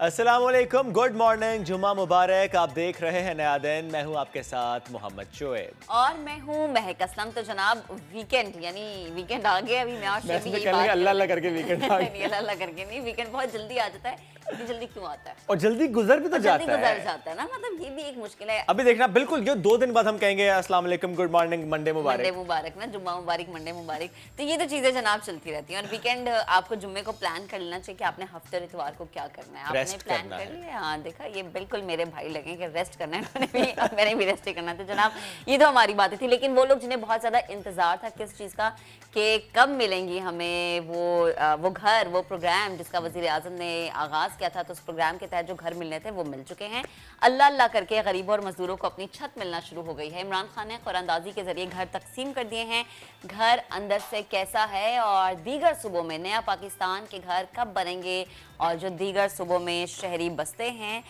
अस्सलाम वालेकुम, good morning, जुम्मा मुबारक। आप देख रहे हैं नया दिन। मैं हूं आपके साथ मोहम्मद शोएब और मैं हूं महक असलम। तो जनाब वीकेंड यानी वीकेंड आ गया। अभी मैं अल्लाह अल्लाह करके वीकेंड आ गया। अल्लाह अल्लाह करके नहीं, वीकेंड बहुत जल्दी आ जाता है। इतनी जल्दी क्यों आता है? और जल्दी गुजर भी तो जाता है। जल्दी गुजर जाता है ना, मतलब ये भी एक मुश्किल है। अभी देखना बिल्कुल ये 2 दिन बाद हम कहेंगे अस्सलाम वालेकुम, गुड मॉर्निंग, मंडे मुबारक। मंडे मुबारक ना, जुम्मा मुबारक, मंडे मुबारक। तो ये तो चीजें जनाब चलती रहती हैं। और वीकेंड आपको जुम्मे को प्लान कर लेना चाहिए कि आपने हफ्ते और इतवार को क्या करना है। आपने प्लान कर लिया? हाँ, देखा, ये बिल्कुल मेरे भाई लगे कि रेस्ट करना है उन्होंने भी, और मैंने भी रेस्ट करना था। जनाब ये तो हमारी बातें थी, लेकिन वो लोग जिन्हें बहुत ज्यादा इंतजार था किस चीज का कि कब मिलेंगी हमें वो घर, वो प्रोग्राम जिसका वजीर आजम ने आगाज किया था, तो उस प्रोग्राम के तहत जो घर मिलने थे वो मिल चुके हैं। अल्लाह अल्लाह करके गरीबों और मजदूरों को अपनी छत मिलना शुरू हो गई है। इमरान खान ने कुरानंदाजी के जरिए घर तकसीम कर दिए हैं। घर अंदर से कैसा है और दीगर सूबों में नया पाकिस्तान के घर कब बनेंगे, और जो दीगर सूबों में शहरी बसते हैं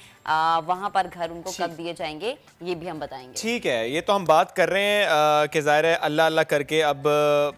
वहाँ पर घर उनको कब दिए जाएंगे, ये भी हम बताएंगे। ठीक है, ये तो हम बात कर रहे हैं कि ज़ाहिर है अल्लाह अल्लाह करके अब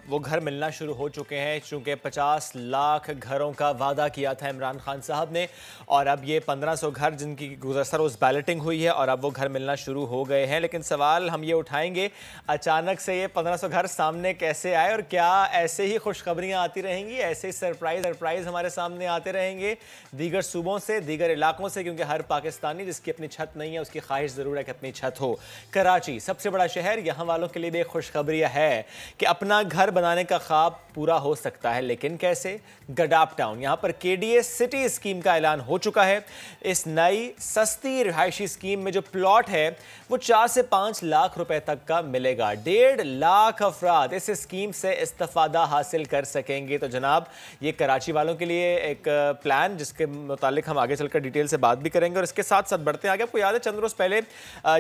वो घर मिलना शुरू हो चुके हैं, चूँकि 50 लाख घरों का वादा किया था इमरान खान साहब ने, और अब ये 1500 घर जिनकी गुज़श्ता रोज़ बैलेटिंग हुई है और अब वो घर मिलना शुरू हो गए हैं। लेकिन सवाल हम ये उठाएंगे, अचानक से ये 1500 घर सामने कैसे आए, और क्या ऐसे ही खुशखबरियाँ आती रहेंगी, ऐसे ही सरप्राइज़ हमारे सामने आते रहेंगे दीगर सूबों से, दीगर इलाकों से, क्योंकि हर पाकिस्तानी जिसकी अपनी छत नहीं है उसकी ख्वाहिश ज़रूर है कि अपनी छत हो। कराची सबसे बड़ा शहर, यहाँ वालों के लिए भी एक खुशखबरी है कि अपना घर बनाने का ख्वाब पूरा हो सकता है। लेकिन कैसे? गडाप टाउन, यहाँ पर KDA सिटी स्कीम का ऐलान हो चुका है। इस नई सस्ती रिहायशी स्कीम में जो प्लॉट है वो 4 से 5 लाख रुपए तक का मिलेगा। 1.5 लाख अफराद इस स्कीम से इस्तिफादा हासिल कर सकेंगे। तो जनाब ये कराची वालों के लिए एक प्लान जिसके मुतालिक हम आगे चलकर डिटेल से बात भी करेंगे। और इसके साथ साथ बढ़ते आगे, आपको याद है चंद रोज पहले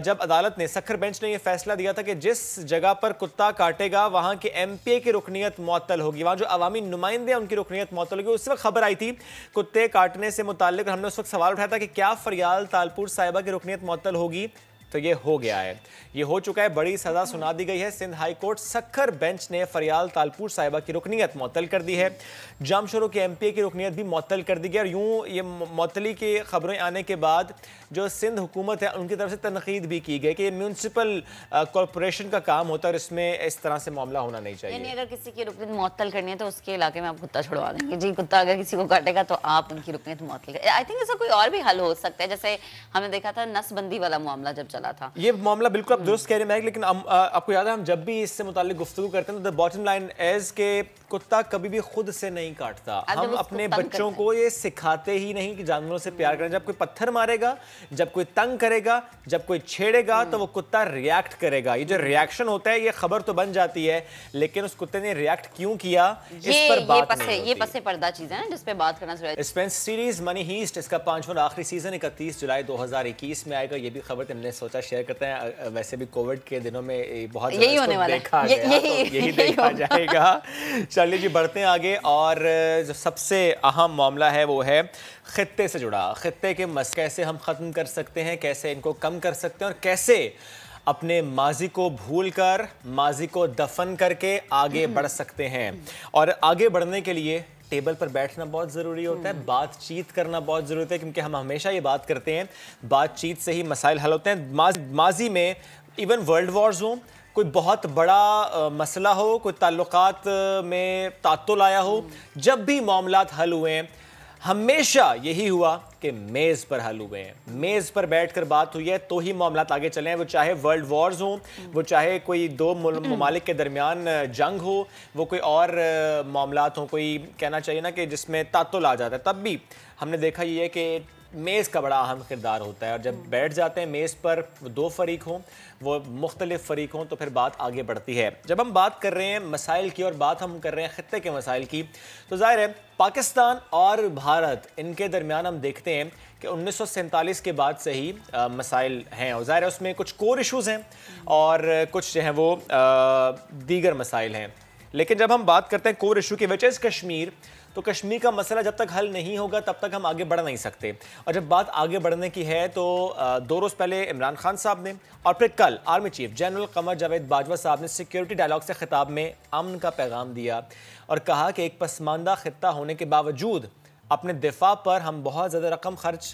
जब अदालत ने, सखर बेंच ने यह फैसला दिया था कि जिस जगह पर कुत्ता काटेगा वहां के MPA की रुकनीत मुअत्तल होगी, वहां जो अवामी नुमाइंदे उनकी रुकनीत मुअत्तल होगी। उस वक्त खबर आई थी कुत्ते काटने से मुताल्लिक, हमने उस वक्त सवाल उठाया था कि क्या फरियाल तालपुर साहिबा की रुकनीत मुअत्तल होगी, तो ये हो गया है, ये हो चुका है। बड़ी सज़ा सुना दी गई है। Sindh high court Sukkur bench ने फरियाल तालपुर साहिबा की रुकनीत मुअत्तल कर दी है। जामशोरों के MPA की रुकनीत भी मुअत्तल कर दी गई। और यूँ ये मुअत्तली की खबरें आने के बाद जो सिंध हुकूमत है उनकी तरफ से तनकीद भी की गई कि ये म्यूनसिपल कॉरपोरेशन का काम होता है और इसमें इस तरह से मामला होना नहीं चाहिए। यानी अगर किसी की रुकनीत मुअत्तल करनी है तो उसके इलाके में आप कुत्ता छुड़वा देंगे जी। कुत्ता अगर किसी को काटेगा तो आप उनकी रुकनीत मुअत्तल करें। आई थिंक इसका कोई और भी हल हो सकता है, जैसे हमने देखा था नसबंदी वाला मामला जब चला था। ये मामला बिल्कुल आप दुरुस्त कह रहे हैं, लेकिन आपको याद है हम जब भी इससे मुताल्लिक गुफ्तगू करते हैं तो द बॉटम लाइन इज के कुत्ता कभी भी खुद से नहीं काटता। हम अपने बच्चों को ये सिखाते ही नहीं कि जानवरों से प्यार करें। जब कोई पत्थर मारेगा, जब कोई तंग करेगा, जब कोई छेड़ेगा तो वो कुत्ता रिएक्ट करेगा। ये जो रिएक्शन होता है ये खबर तो बन जाती है, लेकिन उस कुत्ते ने रिएक्ट क्यों किया इस पर बात नहीं होती। ये पसे पर्दा चीजें हैं जिस पे बात करना जरूरी है। स्पेंस सीरीज मनी हीस्ट इसका 5वां और आखिरी सीजन 31 जुलाई 2021 में आएगा। ये भी खबर हमने सोचा शेयर करते हैं। वैसे भी कोविड के दिनों में बहुत यही होने वाला है, यही देखा जाएगा। चलिए जी बढ़ते हैं आगे, और जो सबसे अहम मामला है वो है खित्ते से जुड़ा। खित्ते के मस कैसे हम ख़त्म कर सकते हैं, कैसे इनको कम कर सकते हैं, और कैसे अपने माजी को भूलकर, माजी को दफन करके आगे बढ़ सकते हैं। और आगे बढ़ने के लिए टेबल पर बैठना बहुत ज़रूरी होता है, बातचीत करना बहुत ज़रूरी होता है, क्योंकि हम हमेशा ये बात करते हैं बातचीत से ही मसाइल हल होते हैं। माजी में इवन वर्ल्ड वॉर्स हों, कोई बहुत बड़ा मसला हो, कोई ताल्लुकात में तातुल आया हो, जब भी मामलात हल हुए हैं हमेशा यही हुआ कि मेज़ पर हल हुए हैं। मेज़ पर बैठकर बात हुई है तो ही मामलात आगे चले हैं। वो चाहे वर्ल्ड वॉर्स हों, वो चाहे कोई 2 ममालिक के दरमियान जंग हो, वो कोई और मामलात हों, कोई कहना चाहिए ना कि जिसमें तातुल आ जाता है, तब भी हमने देखा ये है कि मेज़ का बड़ा अहम किरदार होता है। और जब बैठ जाते हैं मेज़ पर, वो 2 फरीक हों, वो मुख्तलिफ फ़रीक हों, तो फिर बात आगे बढ़ती है। जब हम बात कर रहे हैं मसाइल की और बात हम कर रहे हैं ख़ित्ते के मसाइल की, तो ज़ाहिर है पाकिस्तान और भारत इनके दरमियान हम देखते हैं कि 1947 के बाद से ही मसाइल हैं, और ज़ाहिर है उसमें कुछ कोर इशूज़ हैं और कुछ जो हैं वो दीगर मसाइल हैं। लेकिन जब हम बात करते हैं कोर इशू की, विच इज़ कश्मीर, तो कश्मीर का मसला जब तक हल नहीं होगा तब तक हम आगे बढ़ नहीं सकते। और जब बात आगे बढ़ने की है तो 2 रोज़ पहले इमरान खान साहब ने और फिर कल army chief general Qamar Javed Bajwa साहब ने सिक्योरिटी डायलॉग से खिताब में अमन का पैगाम दिया और कहा कि एक पसमानदा खित्ता होने के बावजूद अपने दिफा पर हम बहुत ज़्यादा रकम खर्च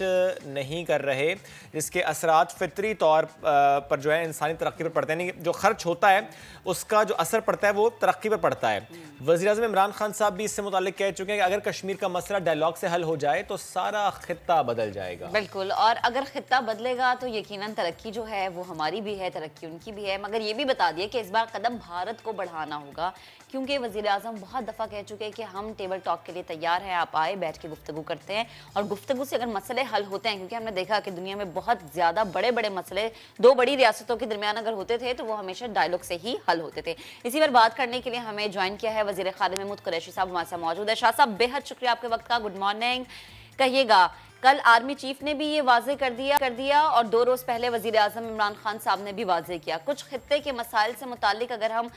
नहीं कर रहे, जिसके असरात फितरी तौर पर जो है इंसानी तरक्की पर पड़ते हैं। यानी जो खर्च होता है उसका जो असर पड़ता है वो तरक्की पर पड़ता है। वज़ीर-ए-आज़म इमरान खान साहब भी इससे मुताल्लिक कह चुके हैं कि अगर कश्मीर का मसला डायलॉग से हल हो जाए तो सारा खित्ता बदल जाएगा। बिल्कुल, और अगर खित्ता बदलेगा तो यकीनन तरक्की जो है वो हमारी भी है, तरक्की उनकी भी है। मगर ये भी बता दिए कि इस बार कदम भारत को बढ़ाना होगा, क्योंकि वज़ीर-ए-आज़म बहुत दफ़ा कह चुके हैं कि हम टेबल टॉक के लिए तैयार हैं, आप आए, बैठ के गुफ्तगू करते हैं। और गुफ्तगू से अगर मसले हल होते हैं, क्योंकि हमने देखा कि दुनिया में बहुत ज़्यादा बड़े बड़े मसले दो बड़ी रियासतों के दरमियान अगर होते थे तो वो हमेशा डायलॉग से ही हल होते थे। इसी पर बात करने के लिए हमें ज्वाइन किया है वज़ीर ख़ारिजा महमूद कुरैशी साहब हमारे साथ मौजूद है। शाह साहब, बेहद शुक्रिया आपके वक्त का। Good morning. कहिएगा, कल आर्मी चीफ ने भी ये वाजे कर दिया और 2 रोज पहले वजीर आजम इमरान खान साहब ने भी वाजे किया। कुछ खित्ते के मसाइल से मुतालिक अगर हम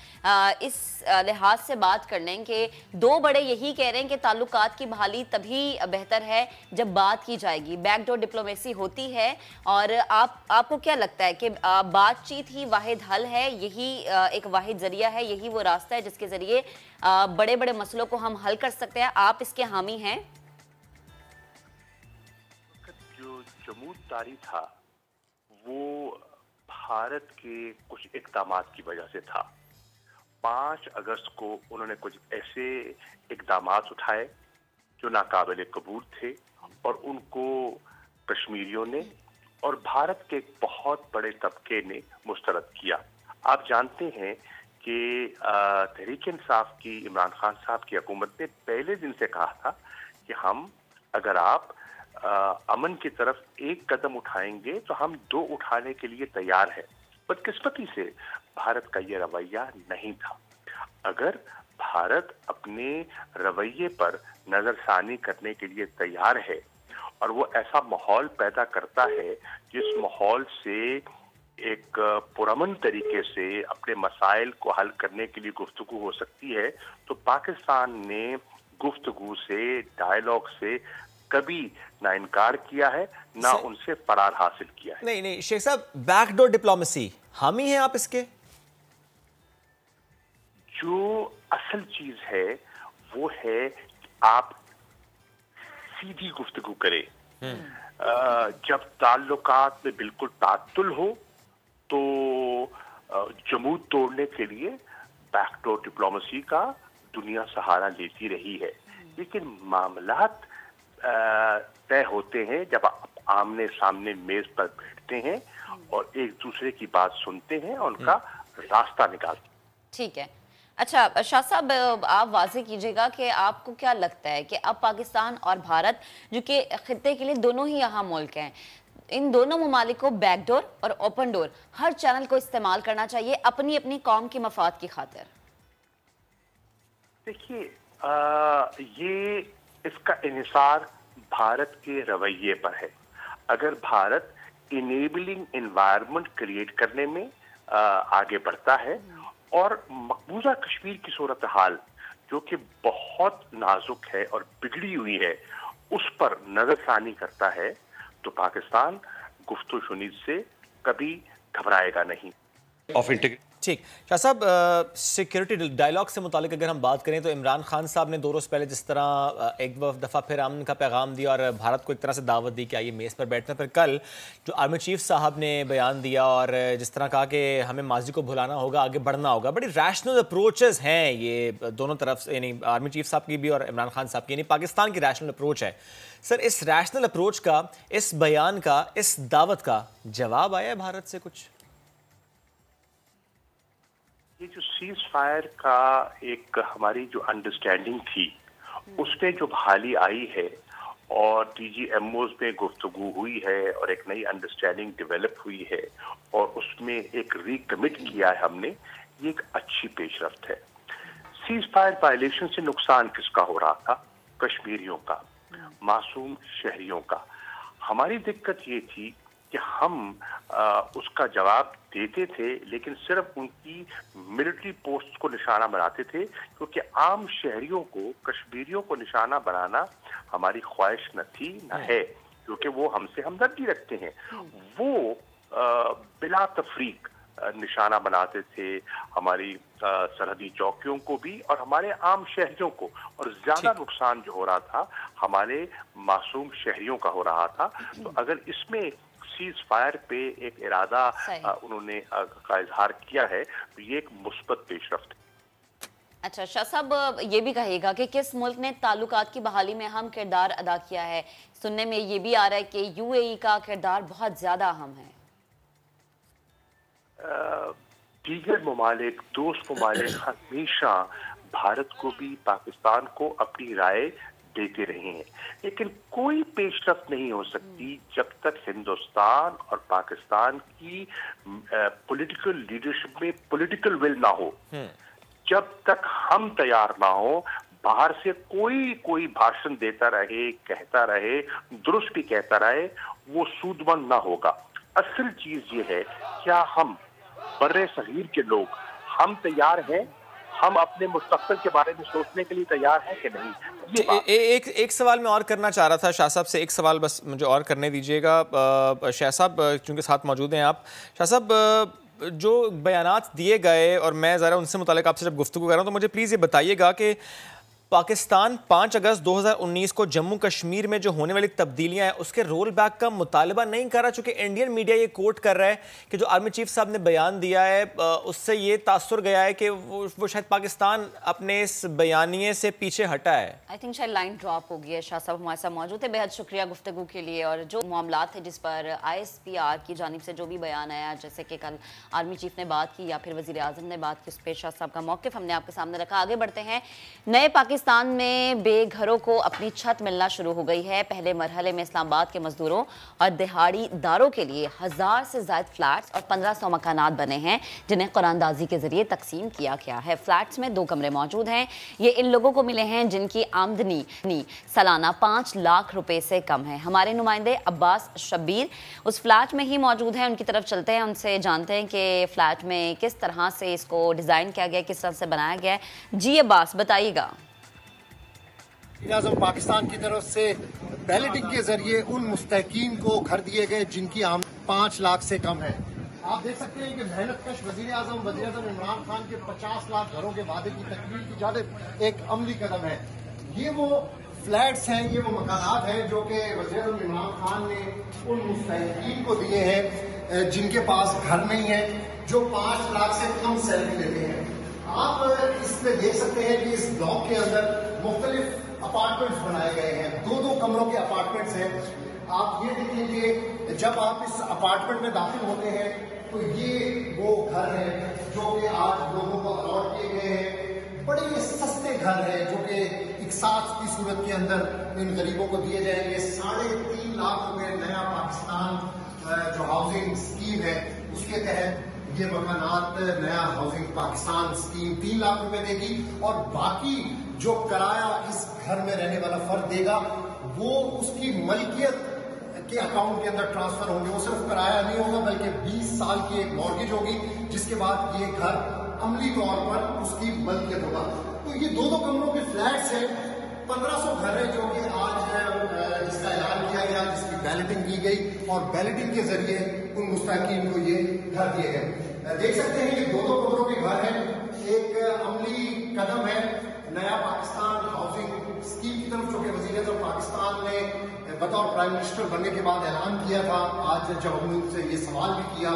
इस लिहाज से बात कर लें कि 2 बड़े यही कह रहे हैं कि ताल्लुकात की बहाली तभी बेहतर है जब बात की जाएगी, बैकडोर डिप्लोमेसी होती है। और आपको क्या लगता है कि बातचीत ही वाहिद हल है, यही एक वाहिद जरिया है, यही वो रास्ता है जिसके जरिए बड़े बड़े मसलों को हम हल कर सकते हैं? आप इसके हामी हैं? जमूत तारी था वो भारत के कुछ इक़दामात की वजह से था। 5 अगस्त को उन्होंने कुछ ऐसे इक़दामात उठाए जो नाकाबिले कबूल थे और उनको कश्मीरियों ने और भारत के एक बहुत बड़े तबके ने मुस्तरद किया। आप जानते हैं कि तहरीक इंसाफ की इमरान खान साहब की हुकूमत ने पहले दिन से कहा था कि हम अगर आप अमन की तरफ एक कदम उठाएंगे तो हम 2 उठाने के लिए तैयार हैं। बदकिस्मती से भारत का ये रवैया नहीं था। अगर भारत अपने रवैये पर नजरसानी करने के लिए तैयार है और वो ऐसा माहौल पैदा करता है जिस माहौल से एक पुरअमन तरीके से अपने मसाइल को हल करने के लिए गुफ्तगू हो सकती है, तो पाकिस्तान ने गुफ्तगू से, डायलॉग से कभी ना इनकार किया है, ना उनसे फरार हासिल किया है। नहीं शेख साहब, बैकडोर डिप्लोमेसी हामी हैं आप इसके? जो असल चीज है वो है आप सीधी गुफ्तगू करें। जब ताल्लुकात में बिल्कुल तातुल हो तो जमूत तोड़ने के लिए बैकडोर डिप्लोमेसी का दुनिया सहारा लेती रही है। लेकिन मामलात तय होते हैं जब आप आमने सामने मेज पर बैठते हैं और एक दूसरे की बात सुनते हैं और उनका रास्ता निकालते हैं। ठीक है। अच्छा शाह साहब, आप वाज़ेह कीजिएगा कि आपको क्या लगता है कि अब पाकिस्तान और भारत, जो कि खित्ते के लिए दोनों ही अहम मुल्क हैं, इन दोनों ममालिक को बैकडोर और ओपन डोर हर चैनल को इस्तेमाल करना चाहिए अपनी अपनी कौम की मफाद की खातिर? देखिए, ये इसका इन्हिसार भारत के रवैये पर है। अगर भारत इनेबलिंग एनवायरनमेंट क्रिएट करने में आगे बढ़ता है और मकबूजा कश्मीर की सूरत हाल जो कि बहुत नाजुक है और बिगड़ी हुई है उस पर नजरसानी करता है, तो पाकिस्तान गुफ्तगू शुनीद से कभी घबराएगा नहीं। ठीक। शाह साहब, सिक्योरिटी डायलॉग से मुतालिक अगर हम बात करें तो इमरान खान साहब ने 2 रोज़ पहले जिस तरह एक दफ़ा फिर अमन का पैगाम दिया और भारत को एक तरह से दावत दी कि आइए मेज़ पर बैठना, फिर कल जो आर्मी चीफ साहब ने बयान दिया और जिस तरह कहा कि हमें माजी को भुलाना होगा, आगे बढ़ना होगा, बड़ी रैशनल अप्रोचेस हैं ये दोनों तरफ से, यानी आर्मी चीफ साहब की भी और इमरान खान साहब की, यानी पाकिस्तान की रैशनल अप्रोच है। सर, इस रैशनल अप्रोच का, इस बयान का, इस दावत का जवाब आया है भारत से कुछ? ये जो सीज फायर का एक हमारी जो अंडरस्टैंडिंग थी उसमें जो बहाली आई है और DGMOs में गुफ्तगू हुई है और एक नई अंडरस्टैंडिंग डेवलप हुई है और उसमें एक रिकमिट किया है हमने, ये एक अच्छी पेशरफ्त है। सीज फायर वायलेशन से नुकसान किसका हो रहा था? कश्मीरियों का, मासूम शहरियों का। हमारी दिक्कत ये थी कि हम उसका जवाब देते थे लेकिन सिर्फ उनकी मिलिट्री पोस्ट को निशाना बनाते थे, क्योंकि आम शहरियों को, कश्मीरियों को निशाना बनाना हमारी ख्वाहिश न थी न है, क्योंकि वो हमसे हमदर्दी रखते हैं। वो बिला तफरीक निशाना बनाते थे, हमारी सरहदी चौकियों को भी और हमारे आम शहरियों को, और ज्यादा नुकसान जो हो रहा था हमारे मासूम शहरियों का हो रहा था। तो अगर इसमें सीज फायर पे एक इरादा उन्होंने का इजहार किया है तो ये एक मुस्बत पेशरफ्त है। अच्छा शाह साहब, ये भी कहिएगा कि किस मुल्क ने ताल्लुकात की बहाली में अहम किरदार अदा किया है? सुनने में ये भी आ रहा है कि यूएई का किरदार बहुत ज्यादा अहम है। दीगर ममालिक, दोस्त ममालिक हमेशा भारत को भी पाकिस्तान को अपनी राय देते रहे हैं, लेकिन कोई पेशरफ्त नहीं हो सकती जब तक हिंदुस्तान और पाकिस्तान की पॉलिटिकल लीडरशिप में पॉलिटिकल विल ना हो। जब तक हम तैयार ना हो, बाहर से कोई भाषण देता रहे, कहता रहे, दुरुस्त भी कहता रहे, वो सूदमंद ना होगा। असल चीज ये है, क्या हम बर्रे सगीर के लोग हम तैयार हैं, हम अपने मुस्तकबिल के बारे में सोचने के लिए तैयार हैं कि नहीं? एक सवाल मैं और करना चाह रहा था शाह साहब से, एक सवाल बस मुझे और करने दीजिएगा। शाह साहब चूंकि साथ मौजूद हैं आप, शाह साहब जो बयानात दिए गए और मैं ज़रा उनसे मुतालिक आपसे जब गुफ्तगू कर रहा हूँ तो मुझे प्लीज़ ये बताइएगा कि पाकिस्तान 5 अगस्त 2019 को जम्मू कश्मीर में जो होने वाली तब्दीलियां हैं उसके रोल बैक का मुतालबा नहीं कर रहा, चूंकि इंडियन मीडिया ये कोट कर रहा है कि जो आर्मी चीफ साहब ने बयान दिया है उससे ये तासुर गया है कि वो शायद पाकिस्तान अपने इस बयानिए से पीछे हटा है। आई थिंक शायद लाइन ड्रॉप हो गई है। शाह साहब हमारे साथ मौजूद है, बेहद शुक्रिया गुफ्तगू के लिए। और जो मामलात थे जिस पर ISPR की जानिब से जो भी बयान आया, जैसे कि कल आर्मी चीफ ने बात की या फिर वज़ीर आज़म ने बात की, उस पर शाह साहब का मौक़िफ़ हमने आपके सामने रखा। आगे बढ़ते हैं। नए पाकिस्तान में बेघरों को अपनी छत मिलना शुरू हो गई है। पहले मरहले में इस्लामाबाद के मजदूरों और दिहाड़ीदारों के लिए 1000 से ज़ायद फ्लैट्स और 1500 मकानात बने हैं जिन्हें कुरानदाजी के जरिए तकसीम किया गया है। फ्लैट्स में 2 कमरे मौजूद हैं। ये इन लोगों को मिले हैं जिनकी आमदनी सालाना 5 लाख रुपए से कम है। हमारे नुमाइंदे अब्बास शब्बीर उस फ्लैट में ही मौजूद हैं, उनकी तरफ चलते हैं, उनसे जानते हैं कि फ्लैट में किस तरह से इसको डिज़ाइन किया गया, किस तरह से बनाया गया है। जी अब्बास बताइएगा। आज़म पाकिस्तान की तरफ से बैलेटिंग के जरिए उन मुस्तहकीन को घर दिए गए जिनकी आमदनी 5 लाख से कम है। आप देख सकते हैं कि मेहनतकश वज़ीर आज़म इमरान खान के 50 लाख घरों के वादे की तकमील की जानिब एक अमली कदम है। ये वो फ्लैट्स हैं, ये वो मकानात हैं जो कि वज़ीर आज़म इमरान खान ने उन मुस्तहकीन को दिए हैं जिनके पास घर नहीं है, जो 5 लाख से कम सैलरी लेते हैं। आप इसमें देख सकते हैं कि इस ब्लॉक के अंदर मुख्तलिफ अपार्टमेंट्स बनाए गए हैं, 2-2 कमरों के अपार्टमेंट्स हैं। आप ये देखेंगे जब आप इस अपार्टमेंट में दाखिल होते हैं तो ये वो घर हैं जो कि आज लोगों को अलॉट किए गए हैं। बड़े सस्ते घर हैं जो कि इकसास की सूरत के अंदर इन गरीबों को दिए जाएंगे। 3.5 लाख रुपए नया पाकिस्तान जो हाउसिंग स्कीम है उसके तहत ये मकानात नया हाउसिंग पाकिस्तान स्कीम 3 लाख रुपए देगी, और बाकी जो किराया इस घर में रहने वाला फर्द देगा वो उसकी मलकियत के अकाउंट के अंदर ट्रांसफर होंगे। वो सिर्फ किराया नहीं होगा बल्कि 20 साल की एक मॉर्गेज होगी, जिसके बाद ये घर अमली तौर पर उसकी मलकियत होगा। तो ये 2-2 कमरों के फ्लैट्स हैं, 1500 घर है जो कि आज जिसका ऐलान किया गया, जिसकी बैलेटिंग की गई और बैलेटिंग के जरिए उन मुस्तहकीन को ये घर दिए गए। देख सकते हैं ये 2-2 कमरों के घर हैं। एक अमली कदम है नया पाकिस्तान हाउसिंग स्कीम की तरफ, जो कि वज़ीर आज़म पाकिस्तान ने बतौर प्राइम मिनिस्टर बनने के बाद ऐलान किया था। आज जब हमने उनसे ये सवाल भी किया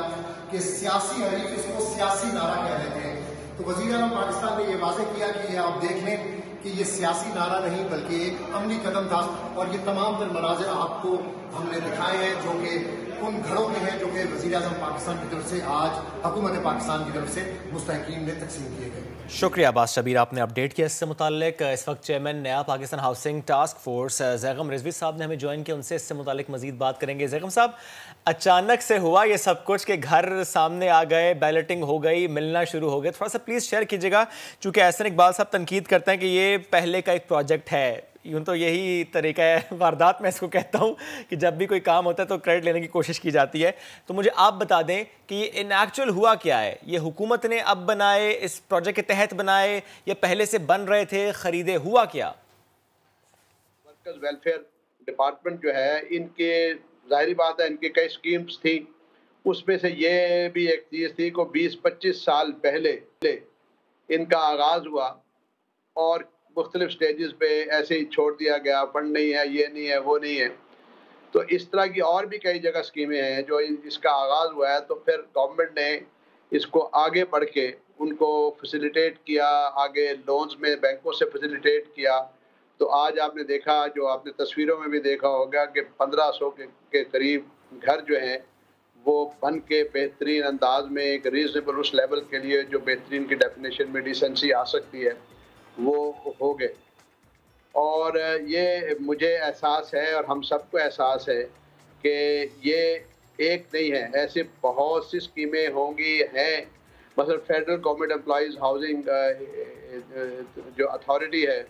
कि सियासी हरीफ इसको सियासी नारा कह लेते हैं, तो वज़ीर आज़म पाकिस्तान ने ये वाज़ेह किया कि ये आप देख लें कि ये सियासी नारा नहीं बल्कि एक अमली कदम था। और ये तमाम तर मनाज़िर आपको हमने दिखाए हैं जो कि उन घरों के हैं जो कि वज़ीर आज़म पाकिस्तान की तरफ से आज हुकूमत पाकिस्तान की तरफ से मुस्तहकीन में तकसीम किए गए। शुक्रिया अब्बास शबीर, आपने अपडेट किया इससे मुताल्लिक। इस वक्त चेयरमैन नया Pakistan housing task force Zaigham Rizvi साहब ने हमें ज्वाइन किया, उनसे इससे मुताल्लिक मजीद बात करेंगे। ज़ैगम साहब, अचानक से हुआ ये सब कुछ कि घर सामने आ गए, बैलेटिंग हो गई, मिलना शुरू हो गए, थोड़ा सा प्लीज़ शेयर कीजिएगा, चूँकि एहसन इकबाल साहब तनकीद करते हैं कि ये पहले का एक प्रोजेक्ट है। यूँ तो यही तरीका है वारदात, मैं इसको कहता हूँ कि जब भी कोई काम होता है तो क्रेडिट लेने की कोशिश की जाती है। तो मुझे आप बता दें कि ये इन एक्चुअल हुआ क्या है? ये हुकूमत ने अब बनाए, इस प्रोजेक्ट के तहत बनाए, या पहले से बन रहे थे, खरीदे, हुआ क्या? वर्कर्स वेलफेयर डिपार्टमेंट जो है, इनके ज़ाहिरी बात है इनके कई स्कीम्स थी, اس میں سے یہ بھی ایک چیز تھی کہ 20-25 سال پہلے ان کا آغاز ہوا اور مختلف سٹیجز پہ ایسے ہی چھوڑ دیا گیا، فنڈ نہیں ہے، یہ نہیں ہے، وہ نہیں ہے. تو اس طرح کی اور بھی کئی جگہ اسکیمیں ہیں جو اس کا آغاز ہوا ہے. تو پھر گورنمنٹ نے اس کو آگے بڑھ کے ان کو فیسیلیٹیٹ کیا، آگے لونز میں بینکوں سے فیسیلیٹیٹ کیا. تو آج آپ نے دیکھا، جو آپ نے تصویروں میں بھی دیکھا ہوگا کہ 1500 کے قریب گھر جو ہیں وہ بن کے بہترین انداز میں ایک ریزنیبل اس لیول کے لیے جو بہترین کی ڈیفینیشن میں ڈیسنسی آ سکتی ہے وہ ہو گئے. اور یہ مجھے احساس ہے اور ہم سب کو احساس ہے کہ یہ ایک نہیں ہے، ایسے بہت سی اسکیمیں ہوں گی ہیں. مثلا فیڈرل گورنمنٹ امپلائیز ہاؤسنگ جو اتھارٹی ہے،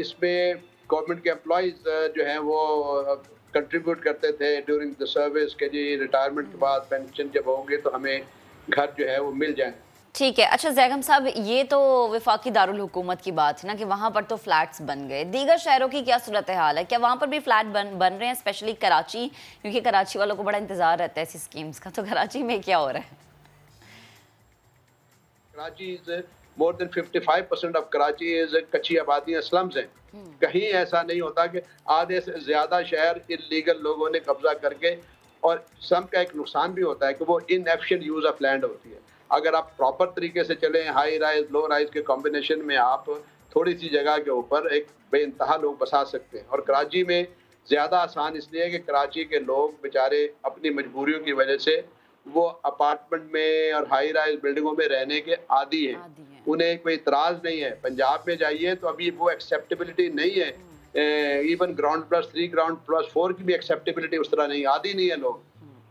اس میں گورنمنٹ کے امپلائیز جو ہیں وہ کنٹریبیوٹ کرتے تھے ڈیورنگ دا سروس کہ جی ریٹائرمنٹ کے بعد پینشن جب ہوں گے تو ہمیں گھر جو ہے وہ مل جائیں. ٹھیک ہے. اچھا زیغم صاحب، یہ تو وفاقی دارالحکومت کی بات ہے نا کہ وہاں پر تو فلیٹس بن گئے. دیگر شہروں کی کیا صورتحال ہے؟ کیا وہاں پر بھی فلیٹ بن رہے ہیں، اسپیشلی کراچی؟ کیونکہ کراچی والوں کو بڑا انتظار رہتا ہے ایسی اسکیمز کا. تو کراچی میں کیا ہو رہا ہے؟ Karachi more than 55% of Karachi کچی آبادیاں سلمز ہیں. کہیں ایسا نہیں ہوتا کہ آدھے سے زیادہ شہر انلیگل لوگوں نے قبضہ کر کے، اور سلم کا ایک نقصان بھی ہوتا ہے کہ وہ ان ایفیشینٹ یوز آف لینڈ ہوتی ہے. اگر آپ پراپر طریقے سے چلیں، ہائی رائز لو رائز کے کمبینیشن میں، آپ تھوڑی سی جگہ کے اوپر ایک بے انتہا لوگ بسا سکتے ہیں. اور کراچی میں زیادہ آسان اس لیے کہ کراچی کے لوگ بیچارے اپنی مجبوریوں کی وجہ سے وہ اپارٹمنٹ میں اور ہائی رائز بلڈنگوں میں رہنے کے عادی ہیں. انہیں کوئی اعتراض نہیں ہے. پنجاب میں جائیے تو ابھی وہ ایکسیپٹیبلٹی نہیں ہے. Even ground plus 3 ground plus 4 کی بھی ایکسیپٹیبلٹی اس طرح نہیں، عادی نہیں ہے لوگ.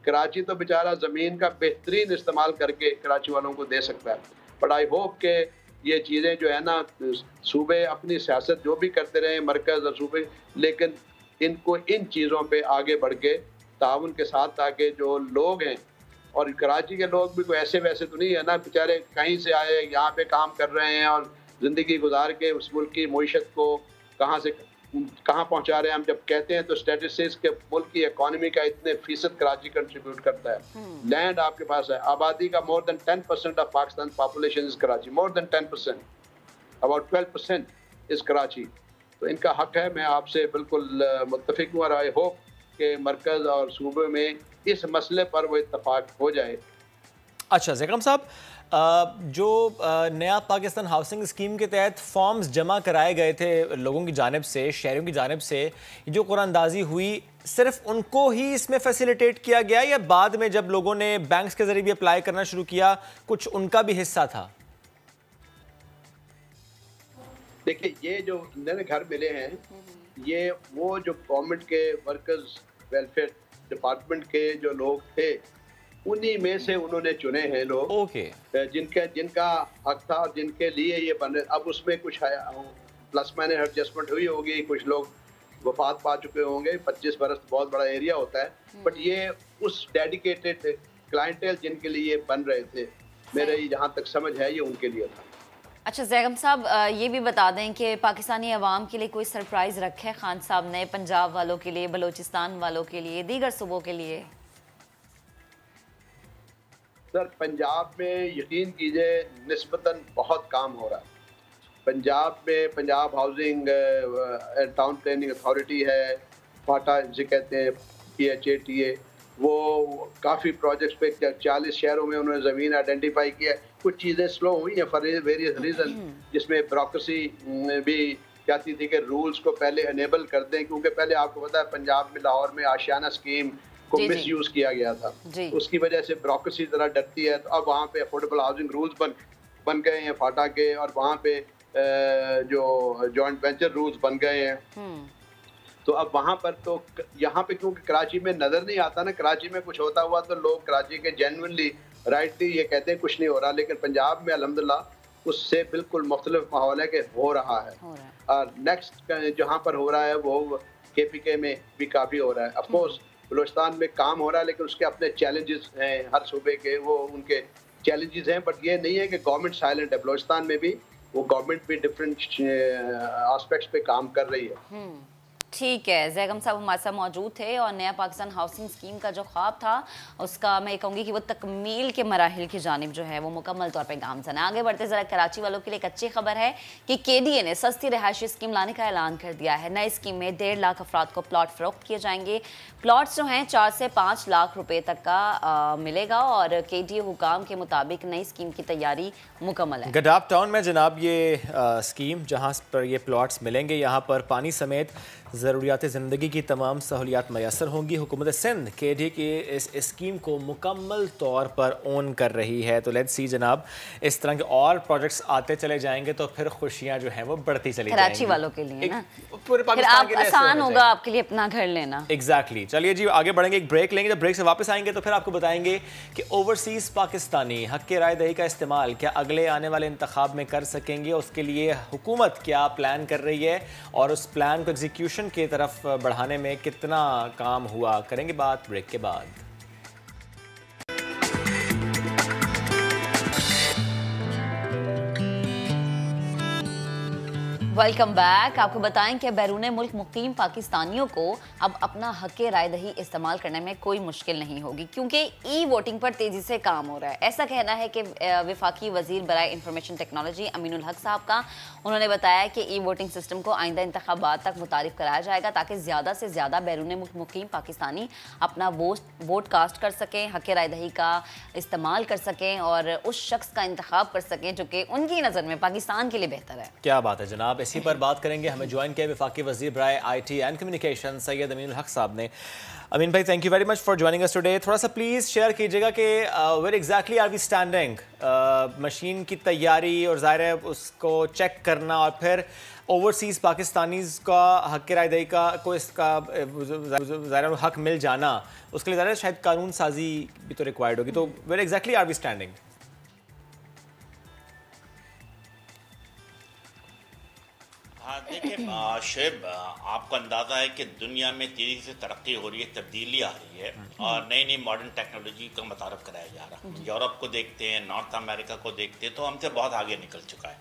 کراچی تو بیچارہ زمین کا بہترین استعمال کر کے کراچی والوں کو دے سکتا ہے. بٹ آئی ہوپ کہ یہ چیزیں جو ہے نا، صوبے اپنی سیاست جو بھی کرتے رہیں، مرکز اور صوبے، لیکن ان کو ان چیزوں پہ آگے بڑھ کے تعاون کے ساتھ، تاکہ جو لوگ ہیں، اور کراچی کے لوگ بھی کوئی ایسے ویسے تو نہیں ہے نا، بیچارے کہیں سے آئے یہاں پہ کام کر رہے ہیں اور زندگی گزار کے اس ملک کی معیشت کو کہاں سے کہاں پہنچا رہے ہیں. ہم جب کہتے ہیں تو اسٹیٹسٹکس کے ملک کی اکانومی کا اتنے فیصد کراچی کنٹریبیوٹ کرتا ہے. لینڈ آپ کے پاس ہے، آبادی کا more than 10% of Pakistan population is Karachi, more than 10%، about 12% از کراچی. تو ان کا حق ہے. میں آپ سے بالکل متفق ہوں اور آئی ہوپ کہ مرکز اور صوبے میں اس مسئلے پر وہ اتفاق ہو جائے. اچھا زیغم صاحب، جو نیا پاکستان ہاؤسنگ اسکیم کے تحت فارمز جمع کرائے گئے تھے لوگوں کی جانب سے، شہریوں کی جانب سے، جو قرآن اندازی ہوئی، صرف ان کو ہی اس میں فیسیلیٹیٹ کیا گیا یا بعد میں جب لوگوں نے بینکس کے ذریعے بھی اپلائی کرنا شروع کیا کچھ ان کا بھی حصہ تھا؟ دیکھیں، یہ جو نئے گھر ملے ہیں، یہ وہ جو گورنمنٹ کے ورکرز ویلفیئر ڈپارٹمنٹ کے جو لوگ تھے، انہی میں سے انہوں نے چنے ہیں لوگ جن کا حق تھا اور جن کے لیے یہ بن رہے. اب اس میں کچھ پلس مائنس ایڈجسٹمنٹ ہوئی ہوگی، کچھ لوگ وفات پا چکے ہوں گے. 25 برس بہت بڑا ایریا ہوتا ہے، بٹ یہ اس ڈیڈیکیٹڈ کلائنٹیل جن کے لیے بن رہے تھے، میرے جہاں تک سمجھ ہے یہ ان کے لیے تھا. اچھا زیغم صاحب، یہ بھی بتا دیں کہ پاکستانی عوام کے لیے کوئی سرپرائز رکھا ہے خان صاحب نے، پنجاب والوں کے لیے، بلوچستان والوں کے لیے، دیگر صوبوں کے لیے؟ سر، پنجاب میں یقین کیجئے نسبتاً بہت کام ہو رہا ہے. پنجاب میں Punjab housing town planning authority ہے، فاٹا جسے کہتے ہیں، PHATA، وہ کافی پروجیکٹس پہ 40 شہروں میں انہوں نے زمین آئیڈینٹیفائی کیا ہے. کچھ چیزیں سلو ہوئی ہیں فار ویریس ریزن، جس میں بیوروکریسی بھی چاہتی تھی کہ رولز کو پہلے انیبل کر دیں، کیونکہ پہلے آپ کو پتا ہے پنجاب میں لاہور میں آشیانہ اسکیم کو مس یوز کیا گیا تھا. اس کی وجہ سے بیوروکریسی ذرا ڈرتی ہے. تو اب وہاں پہ افورڈیبل ہاؤسنگ رولز بن گئے ہیں فاٹا کے، اور وہاں پہ جو جوائنٹ وینچر رولز بن گئے ہیں. تو اب وہاں پر تو یہاں پہ کیونکہ کراچی میں نظر نہیں آتا نا، کراچی میں کچھ ہوتا ہوا تو لوگ کراچی کے جینوئنلی رائٹلی یہ کہتے ہیں کچھ نہیں ہو رہا، لیکن پنجاب میں الحمدللہ اس سے بالکل مختلف ماحول ہے کہ ہو رہا ہے. اور نیکسٹ جہاں پر ہو رہا ہے وہ KPK میں بھی کافی ہو رہا ہے. آف کورس بلوچستان میں کام ہو رہا ہے، لیکن اس کے اپنے چیلنجز ہیں ہر صوبے کے، وہ ان کے چیلنجز ہیں. بٹ یہ نہیں ہے کہ گورنمنٹ سائلنٹ ہے. بلوچستان میں بھی وہ گورنمنٹ بھی ڈفرینٹ آسپیکٹس پہ کام کر رہی ہے. ठीक है, ज़ैगम साहब हमारे साथ मौजूद थे और नया पाकिस्तान हाउसिंग स्कीम का जो ख्वाब था उसका मैं कहूँगी कि वो तकमील के मराहिल की जानिब जो है वो मुकम्मल तौर पे गामज़न है। आगे बढ़ते ज़रा कराची वालों के लिए एक अच्छी खबर है कि KDA ने सस्ती रिहायशी स्कीम लाने का ऐलान कर दिया है। नई स्कीम में 1.5 लाख अफराद को प्लॉट फ़रोख्त किए जाएंगे। प्लॉट्स जो हैं 4 से 5 लाख रुपए तक का मिलेगा और KDA हुकाम के मुताबिक नई स्कीम की तैयारी मुकम्मल है। गडाप टाउन में जनाब ये स्कीम जहाँ पर ये प्लॉट्स मिलेंगे, यहाँ पर पानी समेत ज़रूरियात ज़िंदगी की तमाम सहूलियात मैसर होंगी। हुकूमत सिंध KDA की इस स्कीम को मुकम्मल तौर पर ओन कर रही है। तो लेट्स सी जनाब, इस तरह के और प्रोजेक्ट्स आते चले जाएंगे तो फिर खुशियाँ जो हैं वो बढ़ती चली जाएंगी कराची वालों के लिए ना, पूरे पाकिस्तान के लिए आसान होगा आपके लिए अपना घर लेना। एग्जैक्टली। चलिए जी आगे बढ़ेंगे, एक ब्रेक लेंगे। जब ब्रेक से वापस आएंगे तो फिर आपको बताएंगे कि ओवरसीज़ पाकिस्तानी हक़ के राय दही का इस्तेमाल क्या अगले आने वाले इंतखाब में कर सकेंगे, उसके लिए हुकूमत क्या प्लान कर रही है और उस प्लान को एग्जीक्यूशन की तरफ बढ़ाने में कितना काम हुआ। करेंगे बात ब्रेक के बाद। Welcome back. आपको बताएं कि बैरून मुल्क मुकीम पाकिस्तानियों को अब अपना हक़ राय दही इस्तेमाल करने में कोई मुश्किल नहीं होगी क्योंकि ई वोटिंग पर तेज़ी से काम हो रहा है। ऐसा कहना है कि वफाकी वज़ीर बराए इंफॉर्मेशन टेक्नोलॉजी अमीनुल हक साहब का। उन्होंने बताया कि ई वोटिंग सिस्टम को आइंदा इंतखाबात तक मुतारिफ कराया जाएगा ताकि ज़्यादा से ज़्यादा बैरून मुल्क मुकीम पाकिस्तानी अपना वोट कास्ट कर सकें, हक़ राय दही का इस्तेमाल कर सकें और उस शख्स का इंतखाब कर सकें जो कि उनकी नज़र में पाकिस्तान के लिए बेहतर है। क्या बात है जनाब, इसी पर बात करेंगे। हमें ज्वाइन किया वफाकी वज़ीर बराए IT and communication Syed Aminul Haq साहब ने। अमीन भाई, thank you very much for joining us today. थोड़ा सा प्लीज़ शेयर कीजिएगा कि where exactly are we standing, machine की तैयारी और ज़ाहिर है उसको चेक करना और फिर ओवरसीज़ पाकिस्तानीज़ का हक़ राय दही का को इसका ज़ाहिर हक़ मिल जाना, उसके लिए ज़ाहिर शायद कानून साजी भी तो रिक्वायर्ड होगी। तो where exactly are we standing? हाँ देखिए शेब, आपको अंदाज़ा है कि दुनिया में तेज़ी से तरक्की हो रही है, तब्दीली आ रही है और नई नई मॉडर्न टेक्नोलॉजी का मुतारफ़ कराया जा रहा है। यूरोप को देखते हैं, नॉर्थ अमेरिका को देखते हैं तो हमसे बहुत आगे निकल चुका है।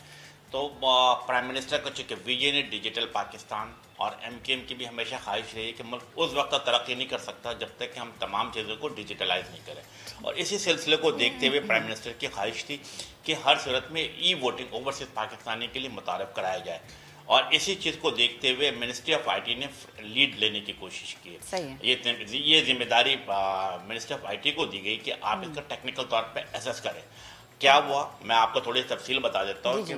तो प्राइम मिनिस्टर का चूँकि विजन है डिजिटल पाकिस्तान और MKM की भी हमेशा ख्वाहिश रही है कि मुल्क उस वक्त तक तरक्की नहीं कर सकता जब तक कि हम तमाम चीज़ों को डिजिटलाइज नहीं करें। और इसी सिलसिले को देखते हुए प्राइम मिनिस्टर की ख्वाहिश थी कि हर सूरत में ई वोटिंग ओवरसीज़ पाकिस्तानी के लिए मुतारफ़ कराया जाए और इसी चीज़ को देखते हुए मिनिस्ट्री ऑफ IT ने लीड लेने की कोशिश की है। ये जिम्मेदारी मिनिस्ट्री ऑफ IT को दी गई कि आप इसका टेक्निकल तौर पे एसेस करें। क्या हुआ, मैं आपको थोड़ी तफसील बता देता हूँ कि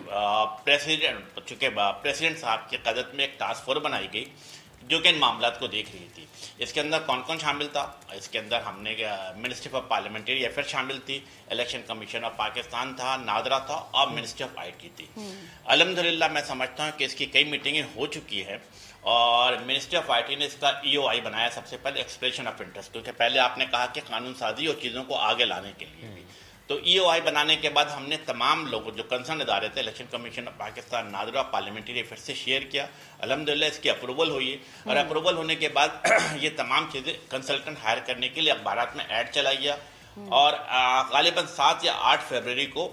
प्रेसिडेंट साहब की क़यादत में एक टास्क फोर्स बनाई गई जो कि इन मामलात को देख रही थी। इसके अंदर कौन कौन शामिल था? इसके अंदर हमने मिनिस्ट्री ऑफ पार्लियामेंट्री अफेयर शामिल थी, इलेक्शन कमीशन ऑफ पाकिस्तान था, नादरा था और मिनिस्ट्री ऑफ IT थी। अल्हम्दुलिल्लाह मैं समझता हूँ कि इसकी कई मीटिंगें हो चुकी है और मिनिस्ट्री ऑफ IT ने इसका EOI बनाया सबसे पहले, एक्सप्रेशन ऑफ इंटरेस्ट, क्योंकि पहले आपने कहा कि कानून साजी और चीज़ों को आगे लाने के लिए भी। तो EOI बनाने के बाद हमने तमाम लोगों जो कंसर्न इदारे थे, election commission of Pakistan, NADRA, parliamentary affair से शेयर किया। अल्हम्दुलिल्लाह इसकी अप्रूवल हुई है और अप्रूवल होने के बाद ये तमाम चीज़ें कंसल्टेंट हायर करने के लिए अखबारात में ऐड चलाई गया और गालिबन 7 या 8 फरवरी को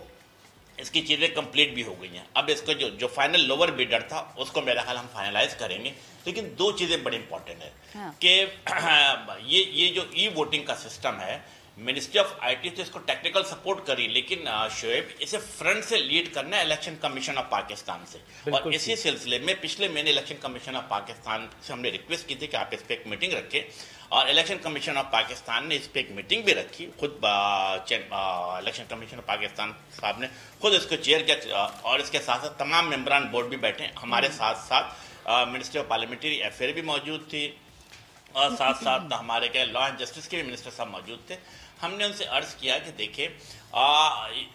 इसकी चीज़ें कंप्लीट भी हो गई हैं। अब इसका जो फाइनल लोअर बिडर था उसको मेरा ख्याल हम फाइनलाइज करेंगे। लेकिन दो चीज़ें बड़ी इंपॉर्टेंट है कि ये जो ई वोटिंग का सिस्टम है, मिनिस्ट्री ऑफ IT तो इसको टेक्निकल सपोर्ट करी, लेकिन शोएब इसे फ्रंट से लीड करना है इलेक्शन कमीशन ऑफ पाकिस्तान से। और इसी सिलसिले में पिछले महीने इलेक्शन कमीशन ऑफ पाकिस्तान से हमने रिक्वेस्ट की थी कि आप इस पर एक मीटिंग रखें और इलेक्शन कमीशन ऑफ पाकिस्तान ने इस पर एक मीटिंग भी रखी। खुद इलेक्शन कमीशन ऑफ पाकिस्तान साहब ने खुद इसको चेयर किया और इसके साथ साथ तमाम मेम्बरान बोर्ड भी बैठे। हमारे साथ साथ मिनिस्ट्री ऑफ पार्लियामेंट्री अफेयर भी मौजूद थी और साथ साथ हमारे क्या लॉ एंड जस्टिस के भी मिनिस्टर साहब मौजूद थे। हमने उनसे अर्ज़ किया कि देखिए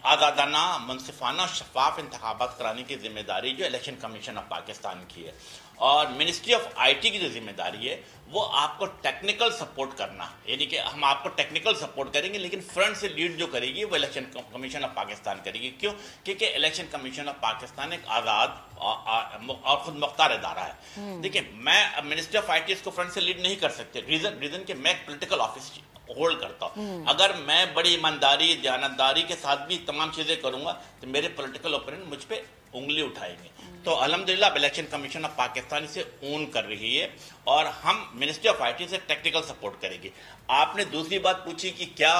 आज़ादाना, मुनसिफाना, शफाफ इंतखाबात कराने की जिम्मेदारी जो इलेक्शन कमीशन ऑफ पाकिस्तान की है और मिनिस्ट्री ऑफ IT की जो जिम्मेदारी है वो आपको टेक्निकल सपोर्ट करना, यानी कि हम आपको टेक्निकल सपोर्ट करेंगे लेकिन फ्रंट से लीड जो करेगी वो इलेक्शन कमीशन ऑफ पाकिस्तान करेगी। क्यों? क्योंकि इलेक्शन कमीशन ऑफ पाकिस्तान एक आज़ाद और खुद मुख्तार इदारा है। देखिए, मैं मिनिस्ट्री ऑफ IT इसको फ्रंट से लीड नहीं कर सकते। रीज़न कि मैं एक पोलिटिकल ऑफिस होल्ड करता हूँ। अगर मैं बड़ी ईमानदारी, दयानतदारी के साथ भी तमाम चीज़ें करूँगा तो मेरे पॉलिटिकल ओपोनेंट मुझ पर उंगली उठाएंगे। तो अल्हम्दुलिल्लाह अब इलेक्शन कमीशन ऑफ पाकिस्तान इसे ओन कर रही है और हम मिनिस्ट्री ऑफ IT से टेक्निकल सपोर्ट करेंगे। आपने दूसरी बात पूछी कि क्या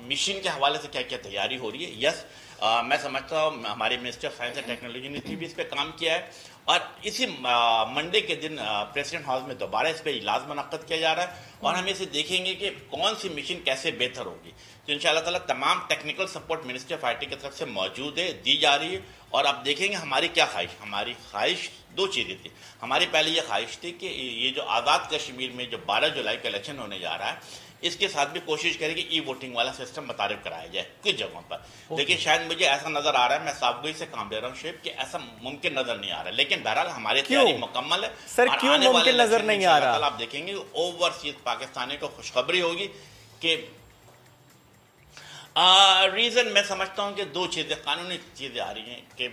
मिशन के हवाले से क्या क्या तैयारी हो रही है। यस, मैं समझता हूँ हमारी ministry of science and technology ने भी इस पर काम किया है और इसी मंडे के दिन प्रेसिडेंट हाउस में दोबारा इस पर इजलास मुनक्कद किया जा रहा है और हम इसे देखेंगे कि कौन सी मिशन कैसे बेहतर होगी। तो इंशाअल्लाह ताला तमाम technical support ministry of IT की तरफ से मौजूद है, दी जा रही है और अब देखेंगे हमारी क्या ख्वाहिश। हमारी ख्वाहिश दो चीज़ें थी। हमारी पहले ये ख्वाहिश थी कि ये जो आज़ाद कश्मीर में जो 12 जुलाई का इलेक्शन होने जा रहा है इसके साथ भी कोशिश करें कि ई-वोटिंग वाला सिस्टम मुतारिफ कराया जाए कुछ जगहों पर। लेकिन शायद मुझे ऐसा नजर आ रहा है, मैं साफगोई से काम ले रहा हूँ शेब, कि ऐसा मुमकिन नजर नहीं आ रहा। लेकिन बहरहाल हमारी तैयारी मुकम्मल है। सर क्यों मुमकिन नजर नहीं आ रहा? आप देखेंगे ओवरसीज पाकिस्तानी को खुशखबरी होगी कि रीज़न मैं समझता हूँ कि दो चीज़ें, कानूनी चीज़ें आ रही हैं कि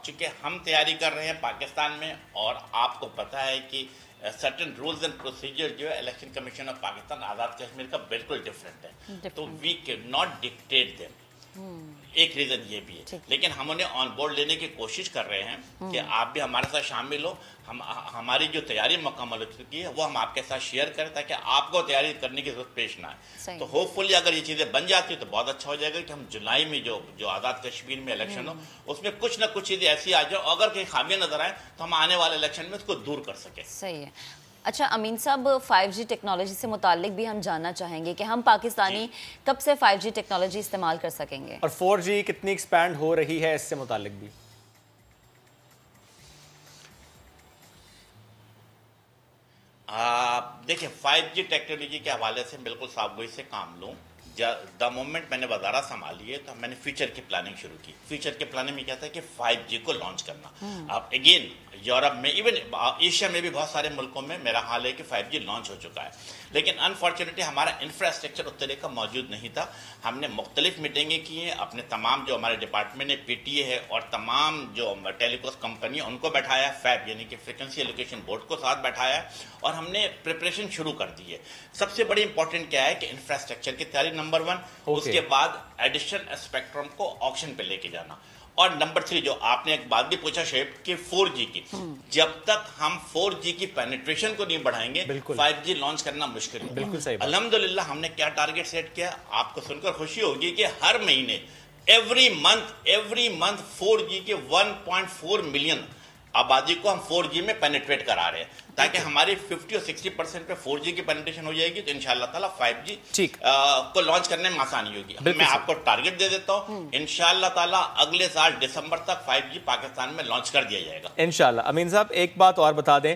चूँकि हम तैयारी कर रहे हैं पाकिस्तान में और आपको पता है कि सर्टेन रूल्स एंड प्रोसीजर जो है election commission of Pakistan Azad Kashmir का बिल्कुल डिफरेंट है, तो we can not dictate them. एक रीज़न ये भी है, लेकिन हम उन्हें ऑन बोर्ड लेने की कोशिश कर रहे हैं कि आप भी हमारे साथ शामिल हो। हमारी जो तैयारी मुकम्मल हो चुकी है वो हम आपके साथ शेयर करें ताकि आपको तैयारी करने की जरूरत पेश ना आए। तो होपफुली अगर ये चीज़ें बन जाती है तो बहुत अच्छा हो जाएगा कि हम जुलाई में जो आज़ाद कश्मीर में इलेक्शन हो उसमें कुछ ना कुछ चीज़ें ऐसी आ जाओ, अगर कहीं खामियां नजर आए तो हम आने वाले इलेक्शन में उसको दूर कर सकें। सही है। अच्छा अमीन साहब, 5G टेक्नोलॉजी से मुतालिक भी हम जानना चाहेंगे कि हम पाकिस्तानी कब से 5G टेक्नोलॉजी इस्तेमाल कर सकेंगे और 4G कितनी एक्सपैंड हो रही है, इससे मुतालिक भी। देखिए 5G टेक्नोलॉजी के हवाले से बिल्कुल साफगोई से काम लूँ। द मोमेंट मैंने वजारत संभाली है तो मैंने फ्यूचर की प्लानिंग शुरू की। फ्यूचर की प्लानिंग में क्या था कि 5G को लॉन्च करना। अब अगेन यूरोप में, इवन एशिया में भी बहुत सारे मुल्कों में मेरा हाल है कि 5G लॉन्च हो चुका है, लेकिन अनफॉर्चुनेटली हमारा इंफ्रास्ट्रक्चर उस तरह का मौजूद नहीं था। हमने मुख्तलिफ मीटिंगें की हैं, अपने तमाम जो हमारे डिपार्टमेंट ने PTA है और तमाम जो टेलीकॉम कंपनी है उनको बैठाया, फैब यानी कि फ्रिक्वेंसी एलोकेशन बोर्ड को साथ बैठाया और हमने प्रिपरेशन शुरू कर दी है। सबसे बड़ी इंपॉर्टेंट क्या है कि इंफ्रास्ट्रक्चर की तैयारी नंबर 1, उसके बाद एडिशन स्पेक्ट्रम को ऑक्शन पे लेके जाना, और नंबर 3 जो आपने एक बात भी पूछा शेब कि 4G की, जब तक हम 4G की पेनिट्रेशन को नहीं बढ़ाएंगे 5G लॉन्च करना मुश्किल है। बिल्कुल सही। अल्हम्दुलिल्लाह हमने क्या टारगेट सेट किया, आपको सुनकर खुशी होगी कि हर महीने एवरी मंथ 4G के 1.4 मिलियन आबादी को हम 4G में पेनिट्रेट करा रहे हैं ताकि हमारी 50 और 60% पे 4G की पेनिट्रेशन हो जाएगी तो इंशाल्लाह ताला 5G को लॉन्च करने में आसानी होगी। मैं आपको टारगेट दे देता हूँ, इंशाल्लाह ताला अगले साल दिसंबर तक 5G पाकिस्तान में लॉन्च कर दिया जाएगा इंशाल्लाह। अमीन साहब एक बात और बता दें,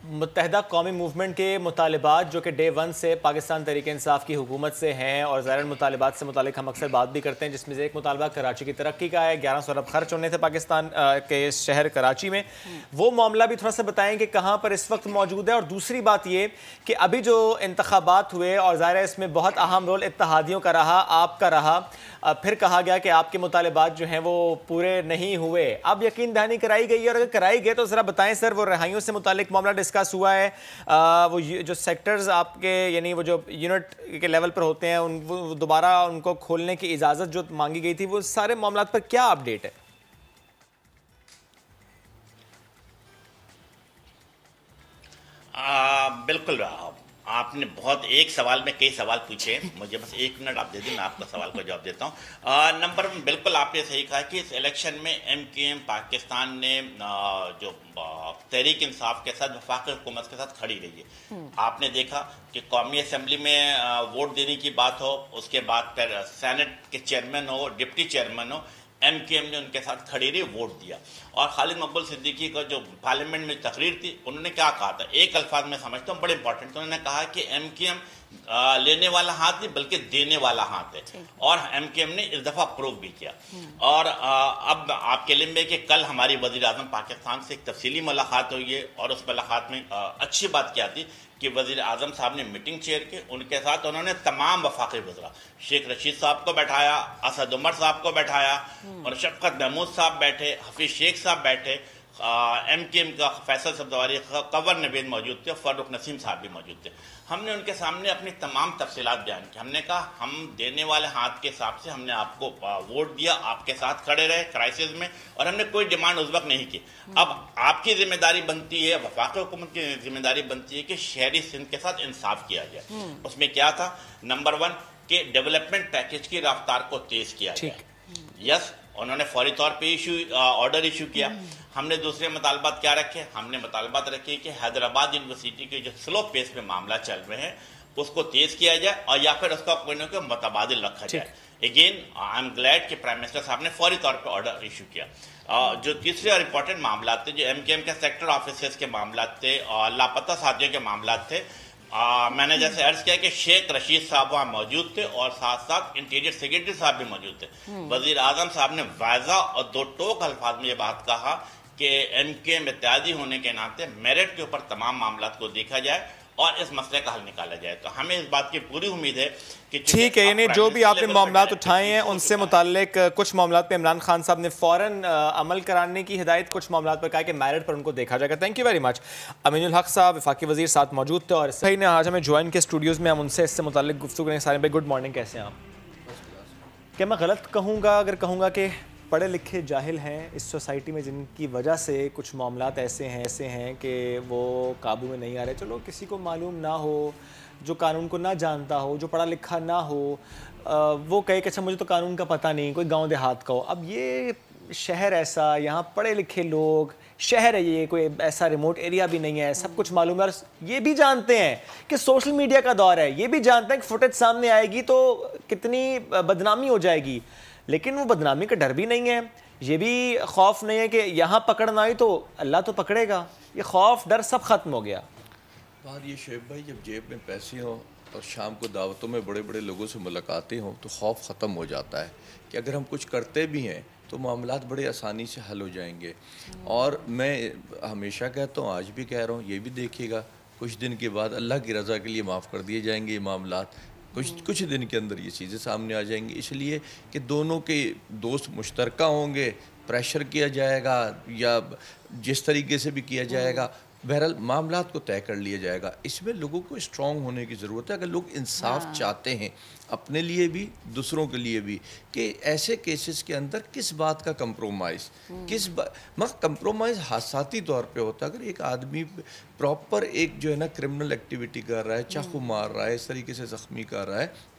मुत्तहिदा कौमी मूवमेंट के मुतालिबात जो कि डे 1 से पाकिस्तान तहरीक इंसाफ की हुकूमत से हैं और ज़ाहिर मुतालिबात से मुतालिक हम अक्सर बात भी करते हैं, जिसमें से एक मुतालबा कराची की तरक्की का है। 1100 अरब खर्च होने थे पाकिस्तान के शहर कराची में, वो मामला भी थोड़ा सा बताएं कि कहाँ पर इस वक्त मौजूद है। और दूसरी बात ये कि अभी जो इंतखाबात हुए और ज़ाहिर है इसमें बहुत अहम रोल इत्तेहादियों का रहा, आपका रहा, फिर कहा गया कि आपके मुतालिबात जो हैं वो पूरे नहीं हुए, अब यकीन दहानी कराई गई है और अगर कराई गई तो ज़रा बताएं सर, वो रिहाइयों से मुतालिक मामला डिस्कस हुआ है, वो जो सेक्टर्स आपके यानी वो जो यूनिट के लेवल पर होते हैं उन दोबारा उनको खोलने की इजाज़त जो मांगी गई थी, वो सारे मामला पर क्या अपडेट है? बिल्कुल, आपने बहुत एक सवाल में कई सवाल पूछे, मुझे बस 1 मिनट आप दे दें, मैं आपका सवाल का जवाब देता हूँ। नंबर 1, बिल्कुल आपने सही कहा कि इस इलेक्शन में MQM पाकिस्तान ने जो तहरीक इंसाफ के साथ वफाकी हुकूमत के साथ खड़ी रही है। आपने देखा कि कौमी असम्बली में वोट देने की बात हो, उसके बाद फिर सेनेट के चेयरमैन हो, डिप्टी चेयरमैन हो, MQM ने उनके साथ खड़ी रही, वोट दिया। और खालिद मकबूल सिद्दीकी का जो पार्लियामेंट में तकरीर थी, उन्होंने क्या कहा था, एक अल्फाज में समझता हूँ बड़े इंपॉर्टेंट, उन्होंने कहा कि MQM लेने वाला हाथ नहीं बल्कि देने वाला हाथ है, और MQM ने इस दफ़ा प्रूव भी किया। और अब आपके लिए में कि कल हमारी वज़ीर आज़म पाकिस्तान से एक तफसीली मुलाकात हुई है और उस मुलाकात में अच्छी बात क्या थी कि वज़ीर आज़म साहब ने मीटिंग चेयर की, उनके साथ उन्होंने तमाम वफाकी वज़रा शेख रशीद साहब को बैठाया, असद उमर साहब को बैठाया और शफ़क़त महमूद साहब बैठे, हफीज़ शेख साहब बैठे, MKM का फैसल सब्जवारी, कंवर नवेद मौजूद थे और फारूक नसीम साहब भी मौजूद थे। हमने उनके सामने अपनी तमाम तफसीलात बयान की। हमने कहा हम देने वाले हाथ के हिसाब से हमने आपको वोट दिया, आपके साथ खड़े रहे क्राइसिस में, और हमने कोई डिमांड उस वक्त नहीं की। अब आपकी जिम्मेदारी बनती है, वफाकी हुकूमत की जिम्मेदारी बनती है कि शहरी सिंध के साथ इंसाफ किया जाए। उसमें क्या था, नंबर 1 कि डेवलपमेंट पैकेज की रफ्तार को तेज किया जाए। यस, उन्होंने फौरी तौर पे ऑर्डर इशू किया। हमने दूसरे मुतालबात क्या रखे, हमने मुतालबात रखे कि हैदराबाद यूनिवर्सिटी के जो स्लो पेस पे मामला चल रहे हैं उसको तेज किया जाए और या फिर उसका कोई ना कोई मुतबादिल रखा जाए। अगेन आई एम ग्लैड कि प्राइम मिनिस्टर साहब ने फौरी तौर पे ऑर्डर इशू किया। जो तीसरे और इम्पोर्टेंट मामला थे, जो MKM के सेक्टर ऑफिसर्स के मामला थे और लापता साथियों के मामला थे, मैंने जैसे अर्ज किया कि शेख रशीद साहब वहाँ मौजूद थे और साथ साथ इंटीरियर सेक्रेटरी साहब भी मौजूद थे। वजीर आजम साहब ने वाज़ा और दो टोक अल्फाज में ये बात कहा कि MKM इत्यादी होने के नाते मेरिट के ऊपर तमाम मामला को देखा जाए और इस मसले का हल निकाला जाए। तो हमें इस बात की पूरी उम्मीद है कि ठीक है, यानी जो भी आपने मामलात उठाए हैं उनसे मुताल्लिक कुछ मामलात पे इमरान खान साहब ने फ़ौरन अमल कराने की हिदायत, कुछ मामलात पर कहा कि मेरिट पर उनको देखा जाएगा। Thank you very much. Aminul Haq साहब वफाकी वज़ीर साथ मौजूद थे और सही ने आज हमें ज्वाइन के स्टूडियोज़ में, हम उनसे इससे मुताल्लिक गुफ्तगू करेंगे। सारे भाई गुड मॉर्निंग, कैसे हैं आप? क्या मैं गलत कहूँगा अगर कहूँगा कि पढ़े लिखे जाहिल हैं इस सोसाइटी में, जिनकी वजह से कुछ मामलात ऐसे हैं कि वो काबू में नहीं आ रहे? चलो, किसी को मालूम ना हो, जो कानून को ना जानता हो, जो पढ़ा लिखा ना हो, वो कहे कि अच्छा मुझे तो कानून का पता नहीं, कोई गांव देहात का हो। अब ये शहर ऐसा, यहाँ पढ़े लिखे लोग, शहर है ये, कोई ऐसा रिमोट एरिया भी नहीं है, सब कुछ मालूम है। ये भी जानते हैं कि सोशल मीडिया का दौर है, ये भी जानते हैं कि फुटेज सामने आएगी तो कितनी बदनामी हो जाएगी, लेकिन वो बदनामी का डर भी नहीं है, ये भी खौफ नहीं है कि यहाँ पकड़ ना आई तो अल्लाह तो पकड़ेगा। ये खौफ डर सब ख़त्म हो गया। बात ये शेब भाई, जब जेब में पैसे हों और शाम को दावतों में बड़े बड़े लोगों से मुलाकातें हों तो खौफ ख़त्म हो जाता है कि अगर हम कुछ करते भी हैं तो मामलात बड़े आसानी से हल हो जाएंगे। और मैं हमेशा कहता हूँ, आज भी कह रहा हूँ, ये भी देखिएगा कुछ दिन के बाद अल्लाह की रज़ा के लिए माफ़ कर दिए जाएंगे ये मामलात। कुछ दिन के अंदर ये चीज़ें सामने आ जाएंगी, इसलिए कि दोनों के दोस्त मुश्तरका होंगे, प्रेशर किया जाएगा या जिस तरीके से भी किया जाएगा, बहरहाल मामलात को तय कर लिया जाएगा। इसमें लोगों को स्ट्रॉन्ग होने की ज़रूरत है। अगर लोग इंसाफ चाहते हैं अपने लिए भी दूसरों के लिए भी, कि ऐसे केसेस के अंदर किस बात का कंप्रोमाइज़, कंप्रोमाइज़ हादसाती तौर पे होता है। अगर एक आदमी प्रॉपर एक जो है ना क्रिमिनल एक्टिविटी कर रहा है, चाकू मार रहा है, इस तरीके से ज़ख्मी कर रहा है,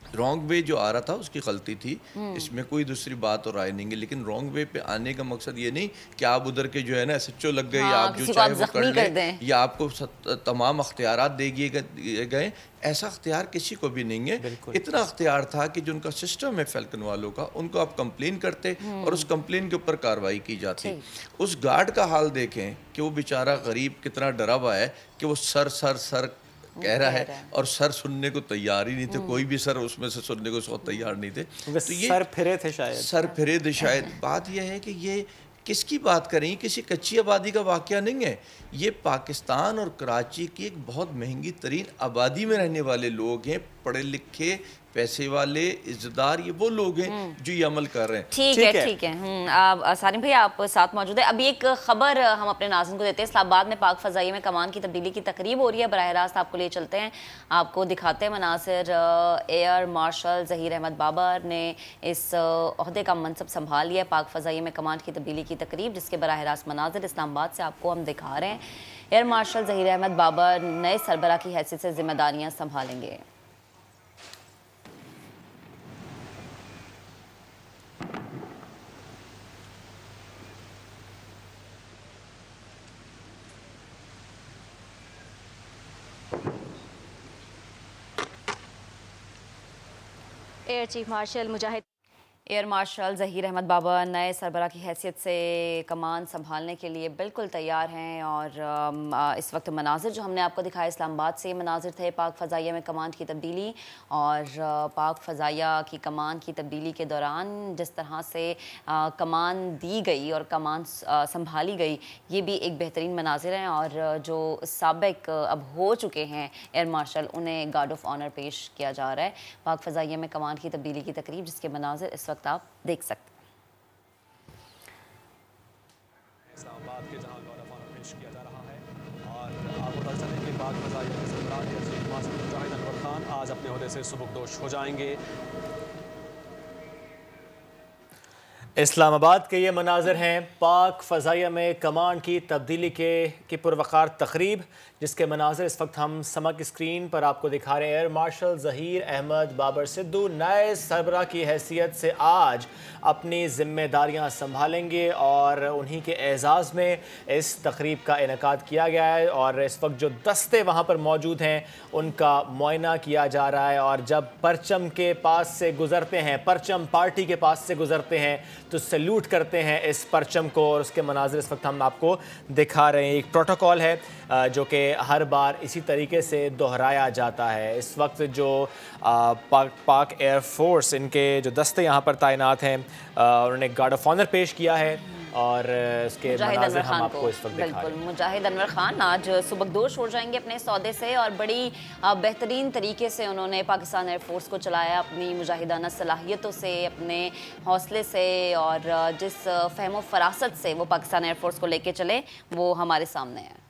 रॉन्ग वे जो आ रहा था उसकी गलती थी, इसमें कोई दूसरी बात और राय नहीं है। लेकिन रॉन्ग वे पे आने का मकसद ये नहीं कि आप उधर के जो है ना SHO लग गए, या आप जो चाहे वो कर लें, या आपको तमाम अख्तियारात दे दिए गए। ऐसा अख्तियार किसी को भी नहीं है। इतना अख्तियार था कि जो उनका सिस्टम है फैल्कन वालों का, उनको आप कंप्लेन करते और उस कंप्लेन के ऊपर कार्रवाई की जाती। उस गार्ड का हाल देखें कि वो बेचारा गरीब कितना डरा हुआ है कि वो सर कह रहा है और सर सुनने को तैयार ही नहीं थे, कोई भी सर उसमें से सुनने को तैयार नहीं थे। तो ये सर फिरे थे शायद। बात यह है कि ये किसकी बात करें, किसी कच्ची आबादी का वाक़या नहीं है। ये पाकिस्तान और कराची की एक बहुत महंगी तरीन आबादी में रहने वाले लोग हैं, पढ़े लिखे, पैसे वाले, इज्जतदार, ये वो लोग हैं जो ये अमल कर रहे हैं। ठीक है। सारिम भाई आप साथ मौजूद है। अभी एक खबर हम अपने नाज़रीन को देते हैं। इस्लामाबाद में पाक फ़ज़ाइया में कमान की तब्दीली की तकरीब हो रही है। बराह रास्त आपको लिए चलते हैं, आपको दिखाते हैं मनासिर। एयर मार्शल ज़हीर अहमद बाबर ने इस ओहदे का मनसब संभाल लिया। पाक फ़ज़ाइया में कमान की तब्दीली की तकरीब, जिसके बराह रास्त मनासिर इस्लामाबाद से आपको हम दिखा रहे हैं। एयर मार्शल ज़हीर अहमद बाबर नए सरबराह की हैसियत से जिम्मेदारियाँ संभालेंगे। एयर चीफ मार्शल मुजाहिद एयर मार्शल ज़हीर अहमद बाबर नए सरबराह की हैसियत से कमान संभालने के लिए बिल्कुल तैयार हैं। और इस वक्त मनाजिर जो हमने आपको दिखाया इस्लामाबाद से मनाजिर थे पाक फ़ज़ाइया में कमान की तब्दीली। और पाक फ़ज़ाइया की कमान की तब्दीली के दौरान जिस तरह से कमान दी गई और कमान संभाली गई, ये भी एक बेहतरीन मनाजिर हैं। और जो साबिक अब हो चुके हैं एयर मार्शल, उन्हें गार्ड ऑफ ऑनर पेश किया जा रहा है। पाक फ़ज़ाइया में कमान की तब्दीली की तकरीब, जिसके मनाजिर इस वक्त आप देख सकते हैं। اسلام آباد کے جہاں غور افغان پیش کیا جا رہا ہے. اور آپ بتا چلیں کہ پاک فضائیہ کے سربراہ ایئر چیف مارشل مجاہد انور خان آج اپنے عہدے سے سبکدوش ہو جائیں گے. اسلام آباد کے یہ مناظر ہیں پاک فضائیہ میں کمانڈ کی تبدیلی کی پروقار تقریب، جس کے مناظر اس وقت ہم سماع کی اسکرین پر آپ کو دکھا رہے ہیں. ایئر مارشل ظہیر احمد بابر سدھو نئے سربراہ کی حیثیت سے آج اپنی ذمہ داریاں سنبھالیں گے اور انہی کے اعزاز میں اس تقریب کا انعقاد کیا گیا ہے. اور اس وقت جو دستے وہاں پر موجود ہیں ان کا معائنہ کیا جا رہا ہے. اور جب پرچم کے پاس سے گزرتے ہیں، پرچم پارٹی کے پاس سے گزرتے ہیں تو سیلوٹ کرتے ہیں اس پرچم کو، اور اس کے مناظر اس وقت ہم آپ کو دکھا رہے ہیں. ایک پروٹوکول ہے جو کہ ہر بار اسی طریقے سے دہرایا جاتا ہے. اس وقت جو پاک ایئر فورس ان کے جو دستے یہاں پر تعینات ہیں انہوں نے گارڈ آف آنر پیش کیا ہے اور اس کے مناظر ہم آپ کو اس وقت دکھا رہے ہیں. بالکل مجاہد انور خان آج سبکدوش ہو جائیں گے اپنے اس عہدے سے، اور بڑی بہترین طریقے سے انہوں نے پاکستان ایئر فورس کو چلایا، اپنی مجاہدانہ صلاحیتوں سے، اپنے حوصلے سے، اور جس فہم و فراست سے وہ پاکستان ایئر فورس کو لے کے چلے وہ ہمارے سامنے ہے.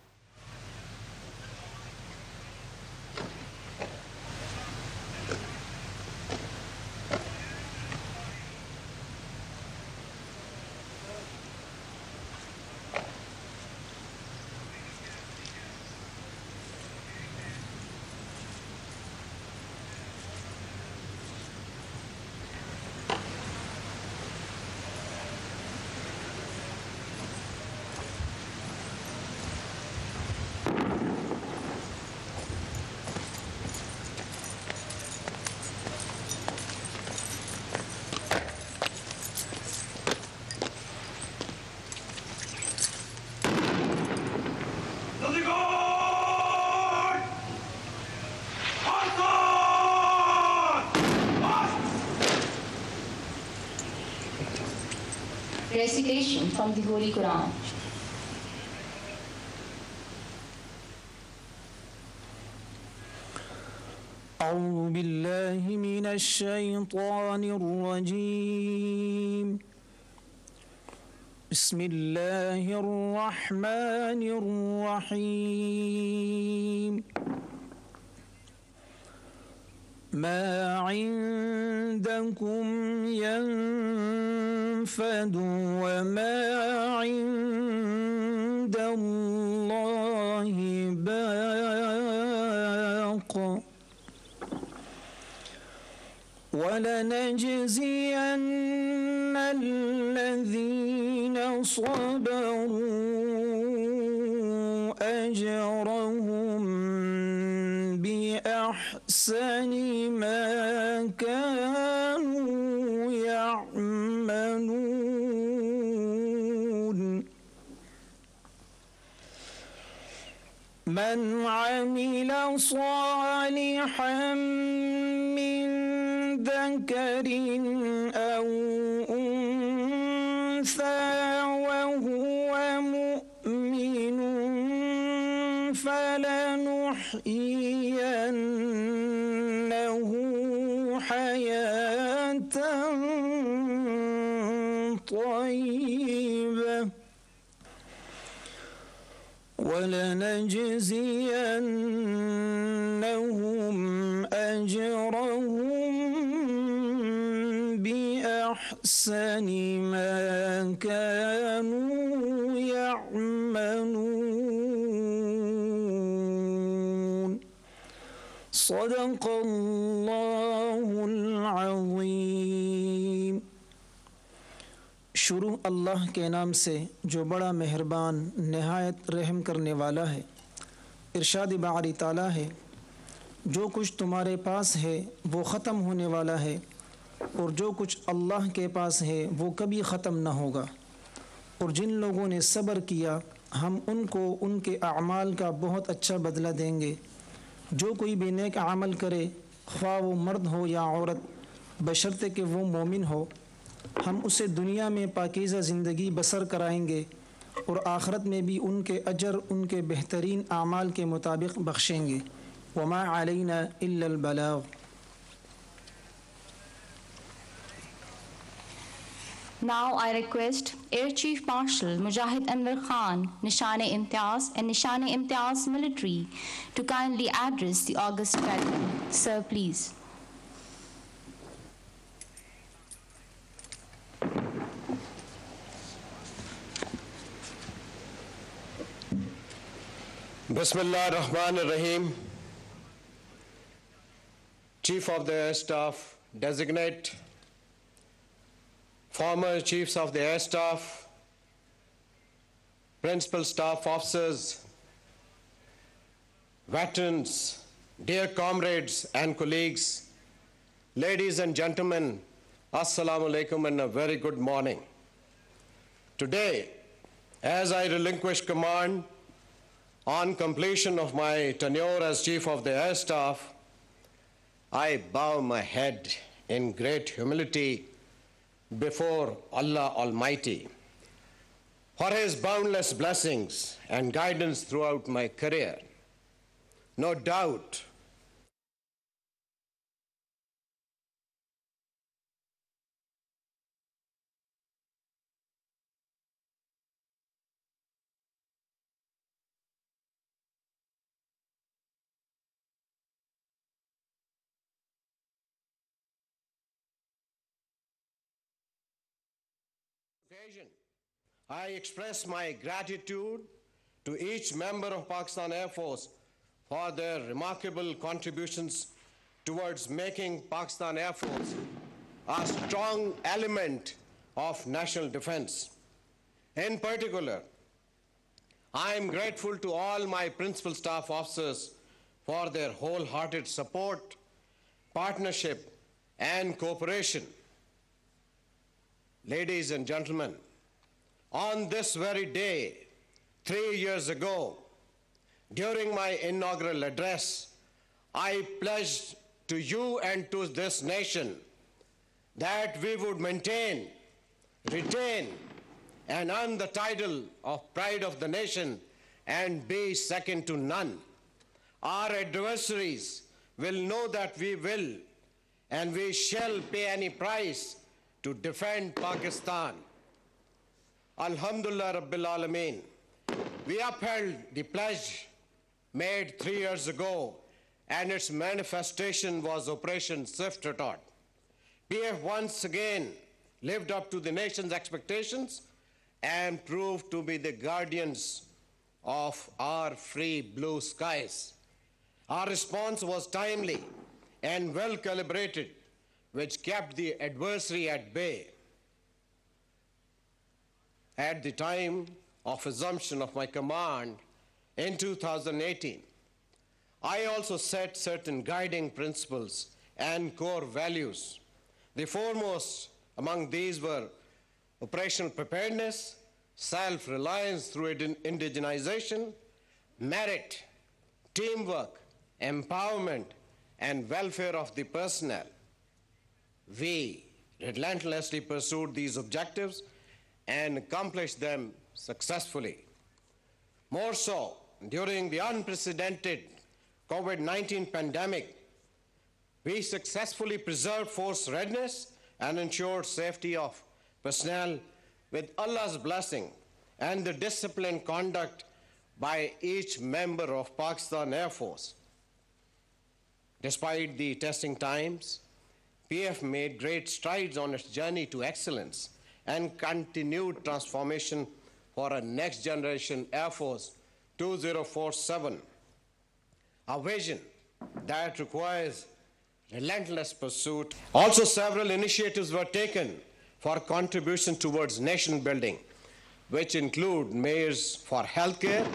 Recitation from the Holy Quran. أعوذ بالله من الشيطان الرجيم. بسم الله الرحمن الرحيم. ما عندكم ينفد وما عند الله باق ولنجزين الذين صبروا أجرهم بأحسن ما كانوا يعملون. من عمل صالحا من ذكر أو أنثى وهو مؤمن فلنحيينه حياة طيبة ولنجزينهم أجرهم بأحسن ما كانوا يعملون. صدق الله العظيم. شروع اللہ کے نام سے جو بڑا مہربان نہایت رحم کرنے والا ہے. ارشاد باری تعالیٰ ہے، جو کچھ تمہارے پاس ہے وہ ختم ہونے والا ہے، اور جو کچھ اللہ کے پاس ہے وہ کبھی ختم نہ ہوگا. اور جن لوگوں نے صبر کیا ہم ان کو ان کے اعمال کا بہت اچھا بدلہ دیں گے. جو کوئی بھی نیک عمل کرے خواہ وہ مرد ہو یا عورت، بشرطے کہ وہ مومن ہو، ہم اسے دنیا میں پاکیزہ زندگی بسر کرائیں گے اور آخرت میں بھی ان کے اجر ان کے بہترین اعمال کے مطابق بخشیں گے. وما علینا الا البلاغ. Now I request Air Chief Marshal Mujahid Anwar Khan, Nishan-e-Imtiaz and Nishan-e-Imtiaz Military to kindly address the august gathering. Sir, please. Bismillah ar-Rahman ar-Rahim. Chief of the Air Staff designate, former Chiefs of the Air Staff, Principal Staff Officers, veterans, dear comrades and colleagues, ladies and gentlemen, Assalamu alaikum and a very good morning. Today, as I relinquish command on completion of my tenure as Chief of the Air Staff, I bow my head in great humility before Allah Almighty for His boundless blessings and guidance throughout my career. No doubt, I express my gratitude to each member of Pakistan Air Force for their remarkable contributions towards making Pakistan Air Force a strong element of national defense. In particular, I am grateful to all my principal staff officers for their wholehearted support, partnership, and cooperation. Ladies and gentlemen, on this very day, 3 years ago, during my inaugural address, I pledged to you and to this nation that we would maintain, retain, and earn the title of pride of the nation and be second to none. Our adversaries will know that we will and we shall pay any price to defend Pakistan. Alhamdulillah Rabbil Alameen. We upheld the pledge made 3 years ago, and its manifestation was Operation Swift Retort. PF once again lived up to the nation's expectations and proved to be the guardians of our free blue skies. Our response was timely and well calibrated, which kept the adversary at bay. At the time of assumption of my command in 2018, I also set certain guiding principles and core values. The foremost among these were operational preparedness, self-reliance through indigenization, merit, teamwork, empowerment, and welfare of the personnel. We relentlessly pursued these objectives and accomplished them successfully. More so, during the unprecedented COVID-19 pandemic, we successfully preserved force readiness and ensured safety of personnel with Allah's blessing and the disciplined conduct by each member of Pakistan Air Force. Despite the testing times, PF made great strides on its journey to excellence and continued transformation for a next generation Air Force 2047, a vision that requires relentless pursuit. Also, several initiatives were taken for contribution towards nation building, which include measures for healthcare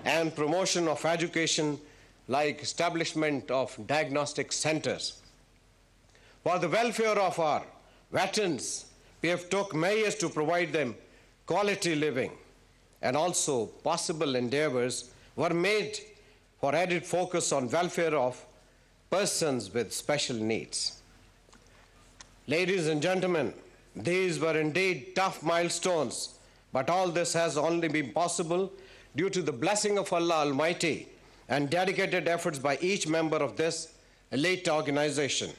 and promotion of education, like establishment of diagnostic centers. For the welfare of our veterans, PF took measures to provide them quality living, and also possible endeavors were made for added focus on welfare of persons with special needs. Ladies and gentlemen, these were indeed tough milestones, but all this has only been possible due to the blessing of Allah Almighty and dedicated efforts by each member of this elite organization.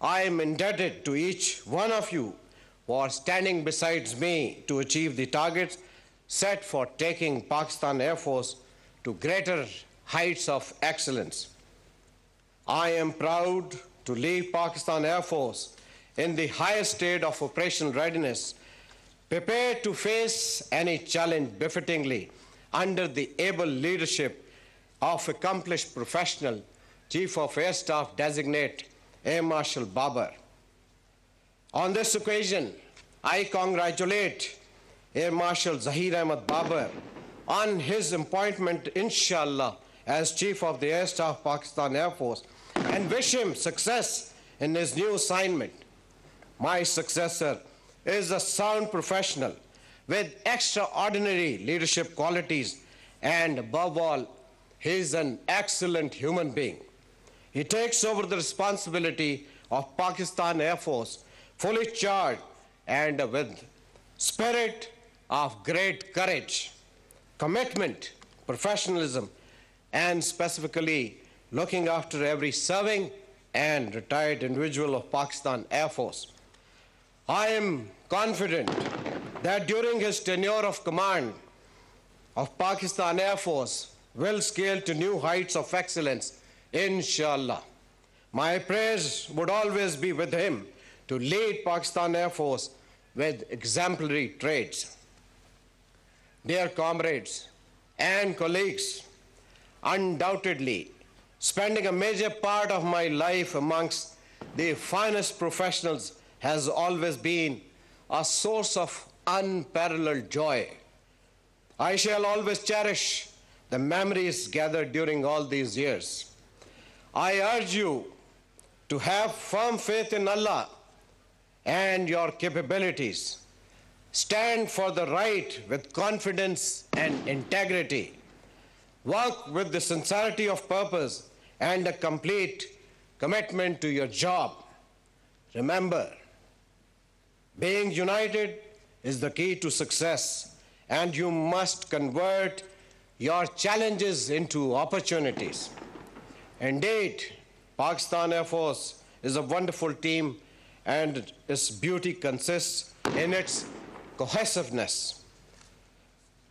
I am indebted to each one of you for standing beside me to achieve the targets set for taking Pakistan Air Force to greater heights of excellence. I am proud to lead Pakistan Air Force in the highest state of operational readiness, prepared to face any challenge befittingly under the able leadership of accomplished professional Chief of Air Staff Designate Air Marshal Babar. On this occasion, I congratulate Air Marshal Zahir Ahmad Babar on his appointment, inshallah, as Chief of the Air Staff Pakistan Air Force and wish him success in his new assignment. My successor is a sound professional with extraordinary leadership qualities, and above all, he is an excellent human being. He takes over the responsibility of Pakistan Air Force fully charged and with spirit of great courage, commitment, professionalism, and specifically looking after every serving and retired individual of Pakistan Air Force. I am confident that during his tenure of command of Pakistan Air Force will scale to new heights of excellence, inshallah. My prayers would always be with him to lead Pakistan Air Force with exemplary traits. Dear comrades and colleagues, undoubtedly, spending a major part of my life amongst the finest professionals has always been a source of unparalleled joy. I shall always cherish the memories gathered during all these years. I urge you to have firm faith in Allah and your capabilities. Stand for the right with confidence and integrity. Work with the sincerity of purpose and a complete commitment to your job. Remember, being united is the key to success, and you must convert your challenges into opportunities. Indeed, Pakistan Air Force is a wonderful team, and its beauty consists in its cohesiveness.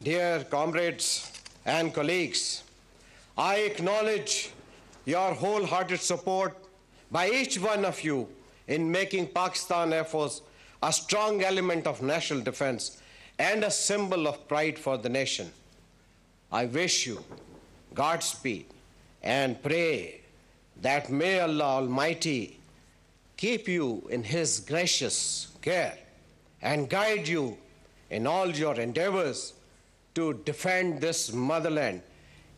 Dear comrades and colleagues, I acknowledge your wholehearted support by each one of you in making Pakistan Air Force a strong element of national defense and a symbol of pride for the nation. I wish you Godspeed and pray that may Allah Almighty keep you in His gracious care and guide you in all your endeavors to defend this motherland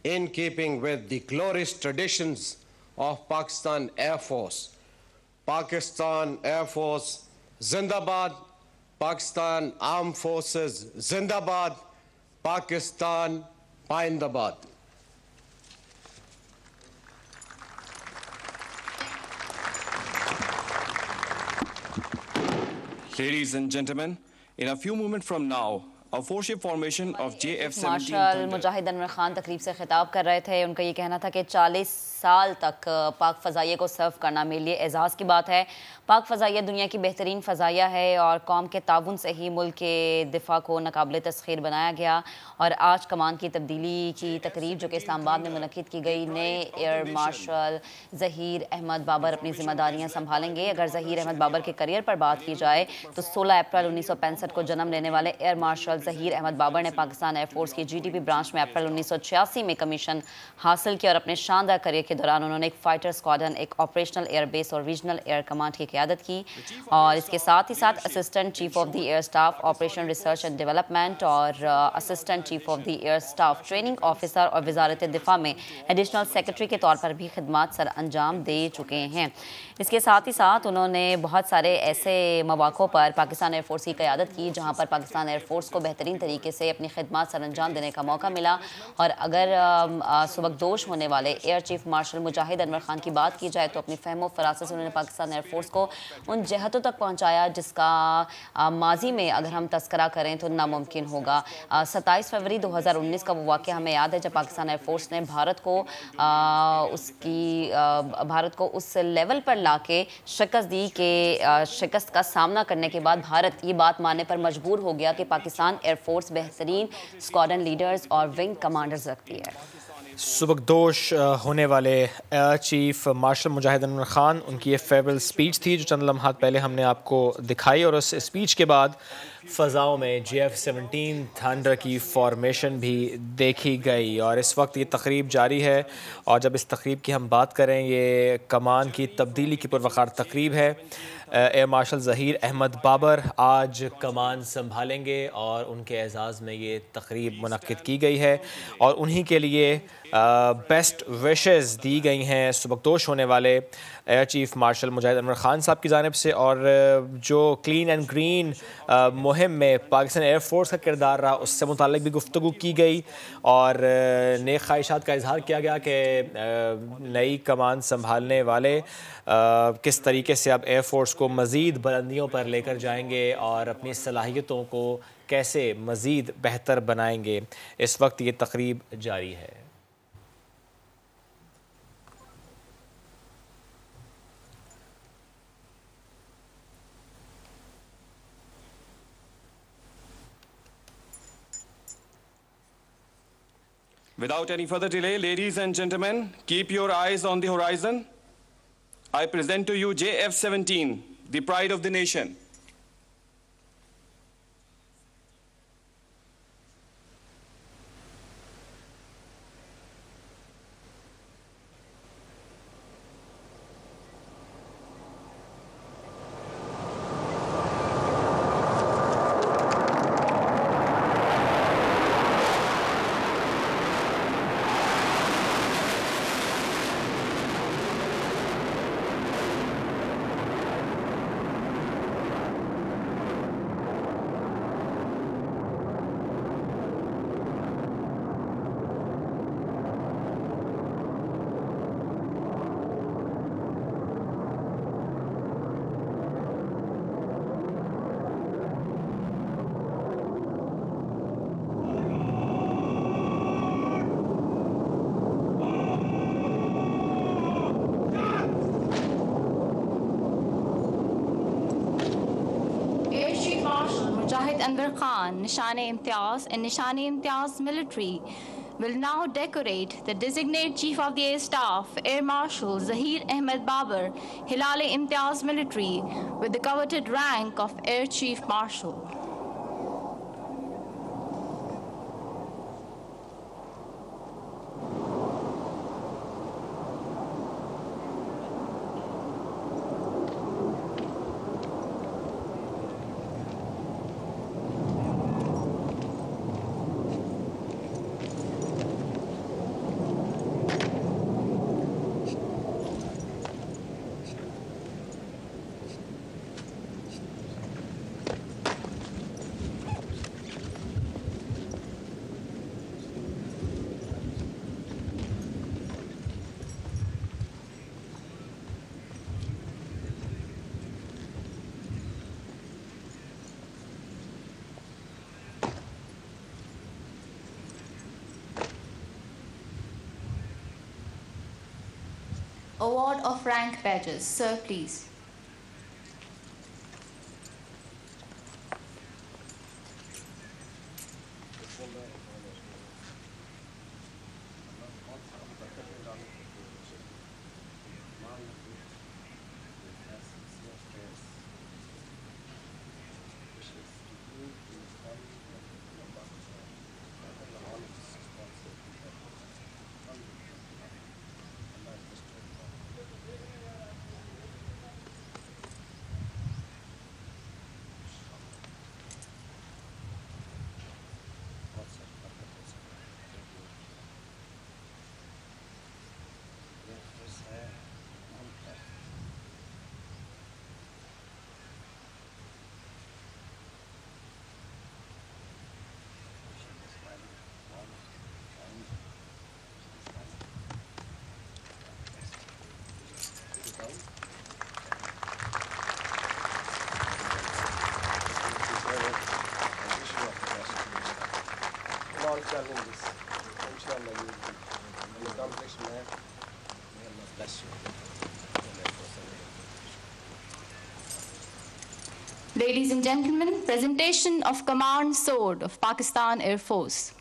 in keeping with the glorious traditions of Pakistan Air Force. Pakistan Air Force Zindabad, Pakistan Armed Forces Zindabad, Pakistan Paindabad. Ladies and gentlemen, in a few moments from now, a four-ship formation of JF-17 marshal Mujahid Anwar Khan तकरीब से खिताब कर रहे थे। उनका ये कहना था कि 40 साल तक पाक फ़ज़ाइया को सर्व करना मेरे लिए एजाज़ की बात है। पाक फ़ज़ाइया दुनिया की बेहतरीन फ़ज़ाइया है और कौम के ताउन से ही मुल्क के दिफा को नाकाबिल तस्ख़ीर बनाया गया। और आज कमान की तब्दीली की तकरीब जो कि इस्लामाबाद में मुनक़िद की गई, नए एयर मार्शल ज़हीर अहमद बाबर अपनी ज़िम्मेदारियाँ संभालेंगे। अगर ज़हीर अहमद बाबर के करियर पर बात की जाए तो 16 अप्रैल 1965 को जन्म लेने वाले एयर मार्शल ज़हीर अहमद बाबर ने पाकिस्तान एयरफोर्स की GTP ब्रांच में अप्रैल 1986 में कमीशन हासिल किया और अपने शानदार करियर के दौरान उन्होंने एक फाइटर स्क्वाड्रन, एक ऑपरेशनल एयर बेस और रीजनल एयर कमांड की क़यादत की। और इसके साथ ही साथ assistant chief of the air staff operation research and development और assistant chief of the air staff training officer और वजारत दिफा में एडिशनल सेक्रेटरी के तौर पर भी खिदमात सर अंजाम दे चुके हैं। इसके साथ ही साथ उन्होंने बहुत सारे ऐसे मौक़ों पर पाकिस्तान एयरफोर्स की क़यादत की जहाँ पर पाकिस्तान एयरफोर्स को بہترین طریقے سے اپنی خدمات سر انجام دینے کا موقع ملا. اور اگر سبکدوش ہونے والے ایئر چیف مارشل مجاہد انور خان کی بات کی جائے تو اپنی فہم و فراست سے انہوں نے پاکستان ایئر فورس کو ان جہتوں تک پہنچایا جس کا ماضی میں اگر ہم تذکرہ کریں تو ناممکن ہوگا. 27 فروری 2019 کا وہ واقعہ ہمیں یاد ہے جب پاکستان ایئر فورس نے بھارت کو اس لیول پر لا کے شکست دی کہ شکست کا سامنا کرنے کے بعد بھارت یہ بات ماننے پر مجبور ہو گیا کہ پاکستان ایئر فورس بہترین اسکواڈرن لیڈرز اور ونگ کمانڈرز رکھتی ہے. سبکدوش ہونے والے ایئر چیف مارشل مجاہد انور خان، ان کی یہ فیئرویل اسپیچ تھی جو چند لمحات پہلے ہم نے آپ کو دکھائی، اور اس اسپیچ کے بعد فضاؤں میں JF-17 تھنڈر کی فارمیشن بھی دیکھی گئی. اور اس وقت یہ تقریب جاری ہے، اور جب اس تقریب کی ہم بات کریں یہ کمان کی تبدیلی کی پروقار تقریب ہے. ایئر مارشل ظہیر احمد بابر آج کمان سنبھالیں گے اور ان کے اعزاز میں یہ تقریب منعقد کی گئی ہے، اور انہی کے لیے بیسٹ وشز دی گئی ہیں سبکدوش ہونے والے ایئر چیف مارشل مجاہد انور خان صاحب کی جانب سے. اور جو کلین اینڈ گرین مہم میں پاکستان ایئر فورس کا کردار رہا اس سے متعلق بھی گفتگو کی گئی، اور نیک خواہشات کا اظہار کیا گیا کہ نئی کمان سنبھالنے والے کس طریقے سے اب ایئر فورس کو مزید بلندیوں پر لے کر جائیں گے اور اپنی صلاحیتوں کو کیسے مزید بہتر بنائیں گے. اس وقت یہ تقریب جاری ہے. Without any further delay, ladies and gentlemen, keep your eyes on the horizon. I present to you JF-17, the pride of the nation. Anwar Khan, Nishan-e-Imtiaz and Nishan-e-Imtiaz military will now decorate the designated Chief of the Air Staff, Air Marshal Zahir Ahmed Babar, Hilal-e-Imtiaz military with the coveted rank of Air Chief Marshal. Award of rank badges. Sir, please. work on this. Inshallah, you will accomplish, man. May Allah bless you. Ladies and gentlemen, presentation of Command Sword of Pakistan Air Force.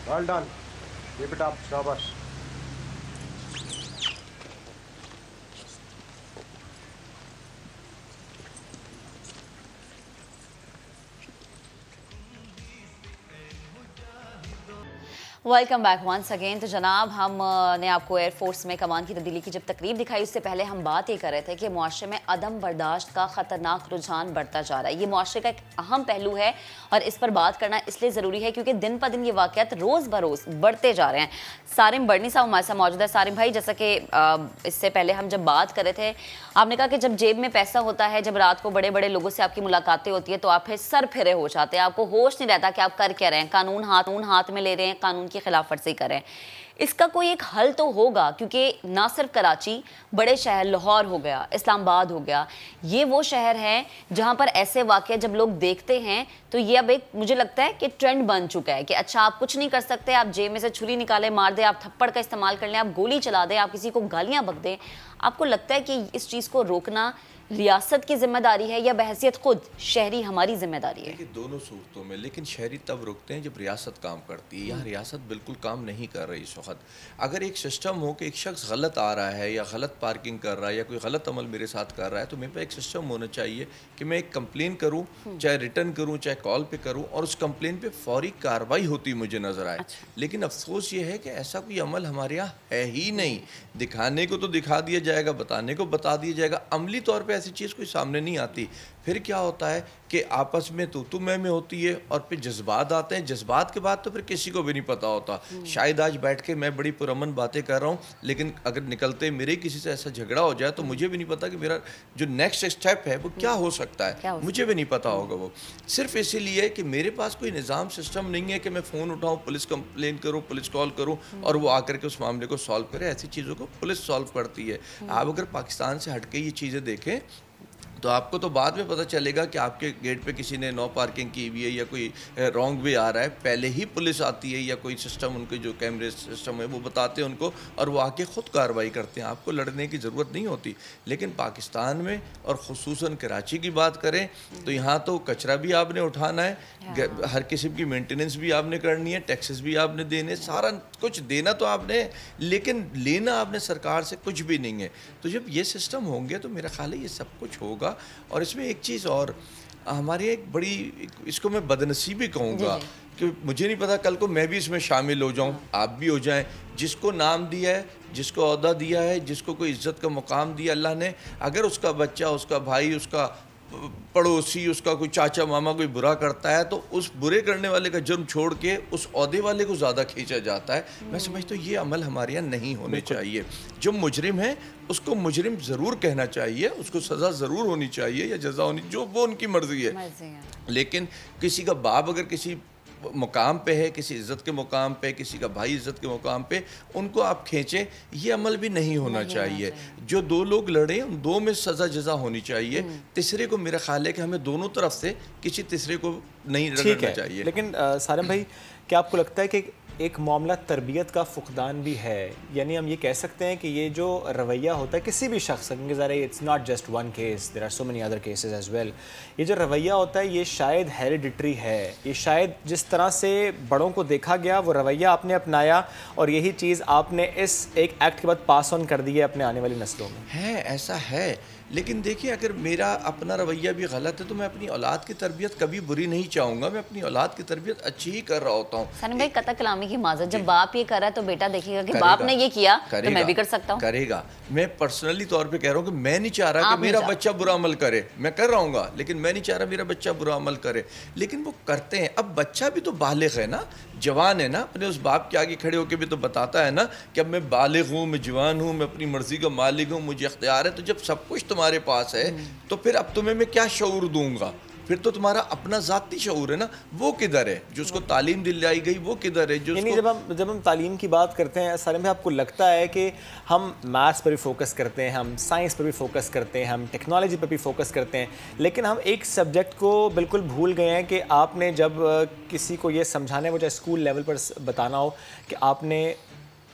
Well done. Keep it up, Shabash. Welcome back once again. तो जनाब हमने आपको air force में कमान की तब्दीली की जब तकरीब दिखाई, उससे पहले हम बात ये कर रहे थे कि मुआशरे में अदम बर्दाश्त का ख़तरनाक रुझान बढ़ता जा रहा है। ये मुआशरे का एक अहम पहलू है और इस पर बात करना इसलिए ज़रूरी है क्योंकि दिन ब दिन ये वाक़यात रोज़ बरोज़ बढ़ते जा रहे हैं। सारिम बर्नी साहब हमारे साथ मौजूद है। सारिम भाई, जैसा कि इससे पहले हम जब बात कर रहे थे, आपने कहा कि जब जेब में पैसा होता है, जब रात को बड़े बड़े लोगों से आपकी मुलाकातें होती है तो आप फिर सर फिरे हो जाते हैं, आपको होश नहीं रहता कि आप कर क्या रहे हैं, कानून हाथ में ले रहे हैं, कानून की खिलाफ वर्जी कर रहे हैं। इसका कोई एक हल तो होगा, क्योंकि ना सिर्फ कराची, बड़े शहर लाहौर हो गया, इस्लामाबाद हो गया, ये वो शहर हैं जहाँ पर ऐसे वाक़े जब लोग देखते हैं तो ये अब एक, मुझे लगता है कि ट्रेंड बन चुका है कि अच्छा आप कुछ नहीं कर सकते, आप जेब में से छुरी निकाले मार दें, आप थप्पड़ का इस्तेमाल कर लें, आप गोली चला दें, आप किसी को गालियाँ बक दें। आपको लगता है कि इस चीज़ को रोकना रियासत की जिम्मेदारी है या बहसियत खुद शहरी हमारी जिम्मेदारी है? देखिए, दोनों सूरतों में, लेकिन शहरी तब रुकते हैं जब रियासत काम करती है। यहाँ रियासत बिल्कुल काम नहीं कर रही इस वक्त। अगर एक सिस्टम हो कि एक शख्स गलत आ रहा है या गलत पार्किंग कर रहा है या कोई गलत अमल मेरे साथ कर रहा है, तो मेरे पास एक सिस्टम होना चाहिए कि मैं एक कंप्लेन करूँ, चाहे रिटर्न करूँ, चाहे कॉल पे करूँ, और उस कंप्लेन पे फौरी कार्रवाई होती मुझे नज़र आए। लेकिन अफसोस ये है कि ऐसा कोई अमल हमारे यहाँ है ही नहीं। दिखाने को तो दिखा दिया جائے گا, بتانے کو بتا دیا جائے گا, عملی طور پہ ایسی چیز کوئی سامنے نہیں آتی. پھر کیا ہوتا ہے کہ آپس میں تو میں ہوتی ہے, اور پھر جذبات آتے ہیں. جذبات کے بعد تو پھر کسی کو بھی نہیں پتا ہوتا. شاید آج بیٹھ کے میں بڑی پرامن باتیں کر رہا ہوں, لیکن اگر نکلتے میرے کسی سے ایسا جھگڑا ہو جائے تو مجھے بھی نہیں پتا کہ میرا جو نیکسٹ اسٹیپ ہے وہ کیا ہو سکتا ہے, مجھے بھی نہیں پتا ہوگا. وہ صرف اسی لیے کہ میرے پاس کوئی نظام سسٹم نہیں ہے کہ میں فون اٹھاؤں, پولیس کمپلین کروں, پولیس کال کروں اور وہ آ کر کے اس معاملے کو سالو کرے. ایسی چیزوں کو پولیس سالو کرتی ہے. آپ اگر پاکستان سے ہٹ کے یہ چیزیں دیکھیں تو آپ کو تو بعد میں پتہ چلے گا کہ آپ کے گیٹ پہ کسی نے نو پارکنگ کی ہوئی ہے یا کوئی رانگ وے آ رہا ہے, پہلے ہی پولیس آتی ہے یا کوئی سسٹم ان کے جو کیمرے سسٹم ہے وہ بتاتے ہیں ان کو, اور وہ آ کے خود کارروائی کرتے ہیں. آپ کو لڑنے کی ضرورت نہیں ہوتی. لیکن پاکستان میں اور خصوصاً کراچی کی بات کریں تو یہاں تو کچرا بھی آپ نے اٹھانا ہے, ہر قسم کی مینٹیننس بھی آپ نے کرنی ہے, ٹیکسز بھی آپ نے دینے, سارا کچھ دینا تو آپ نے, لیکن لینا آپ نے سرکار سے کچھ بھی نہیں ہے. تو جب یہ سسٹم ہوں گے تو میرا خیال ہے یہ سب کچھ ہوگا. اور اس میں ایک چیز اور, ہماری ایک بڑی, اس کو میں بدنصیبی کہوں گا کہ مجھے نہیں پتا کل کو میں بھی اس میں شامل ہو جاؤں, آپ بھی ہو جائیں. جس کو نام دیا ہے, جس کو عہدہ دیا ہے, جس کو کوئی عزت کا مقام دیا اللہ نے, اگر اس کا بچہ, اس کا بھائی, اس کا پڑوسی, اس کا کوئی چاچا ماما کوئی برا کرتا ہے تو اس برے کرنے والے کا جرم چھوڑ کے اس عہدے والے کو زیادہ کھینچا جاتا ہے. میں سمجھتا ہوں یہ عمل ہمارے یہاں نہیں ہونے چاہیے. جو مجرم ہے اس کو مجرم ضرور کہنا چاہیے, اس کو سزا ضرور ہونی چاہیے یا جزا ہونی, جو وہ ان کی مرضی ہے. لیکن کسی کا باپ اگر کسی مقام پہ ہے, کسی عزت کے مقام پہ, کسی کا بھائی عزت کے مقام پہ, ان کو آپ کھینچیں, یہ عمل بھی نہیں ہونا چاہیے. جو دو لوگ لڑیں ان دو میں سزا جزا ہونی چاہیے. تیسرے کو میرا خیال ہے کہ ہمیں دونوں طرف سے کسی تیسرے کو نہیں رگڑنا چاہیے. لیکن سالم بھائی, کیا آپ کو لگتا ہے کہ ایک معاملہ تربیت کا فقدان بھی ہے؟ یعنی ہم یہ کہہ سکتے ہیں کہ یہ جو رویہ ہوتا ہے کسی بھی شخص کا, کیونکہ ذرا it's not just one case, there are so many other cases as well, یہ جو رویہ ہوتا ہے یہ شاید ہیریڈیٹری ہے. یہ شاید جس طرح سے بڑوں کو دیکھا گیا وہ رویہ آپ نے اپنایا, اور یہی چیز آپ نے اس ایک ایکٹ کے بعد پاس آن کر دی ہے اپنے آنے والی نسلوں میں. ہے, ایسا ہے. لیکن دیکھیں اگر میرا اپنا رویہ بھی غلط ہے تو میں اپنی اولاد کی تربیت کبھی بری نہیں چاہوں گا. میں اپنی اولاد کی تربیت اچھی ہی کر رہا ہوتا ہوں. سالم بھائی قطع کلامی کی معذرت, جب باپ یہ کر رہا ہے تو بیٹا دیکھے گا کہ باپ نے یہ کیا تو میں بھی کر سکتا ہوں. کرے گا. میں پرسنلی طور پہ کہہ رہا ہوں کہ میں نہیں چاہ رہا کہ میرا بچہ برا عمل کرے, میں کر رہا ہوں گا, لیکن میں نہیں چاہ رہا میرا بچہ برا عمل کرے. لیکن وہ کرتے ہیں. اب بچہ بھی تو بالغ ہے نا, جوان ہے نا, اپنے اس باپ کے آگے کھڑے ہو کے بھی تو بتاتا ہے نا کہ اب میں بالغ ہوں, میں جوان ہوں, میں اپنی مرضی کا مالک ہوں, مجھے اختیار ہے. تو جب سب کچھ تمہارے پاس ہے تو پھر اب تمہیں میں کیا شعور دوں گا؟ پھر تو تمہارا اپنا ذاتی شعور ہے نا, وہ کدھر ہے؟ جو اس کو تعلیم دلائی گئی وہ کدھر ہے؟ یعنی جب ہم تعلیم کی بات کرتے ہیں سالم بھائی, آپ کو لگتا ہے کہ ہم میتھس پر بھی فوکس کرتے ہیں, ہم سائنس پر بھی فوکس کرتے ہیں, ہم ٹیکنالوجی پر بھی فوکس کرتے ہیں, لیکن ہم ایک سبجیکٹ کو بالکل بھول گئے ہیں کہ آپ نے جب کسی کو یہ سمجھانے وہ چاہے اسکول لیول پر بتانا ہو کہ آپ نے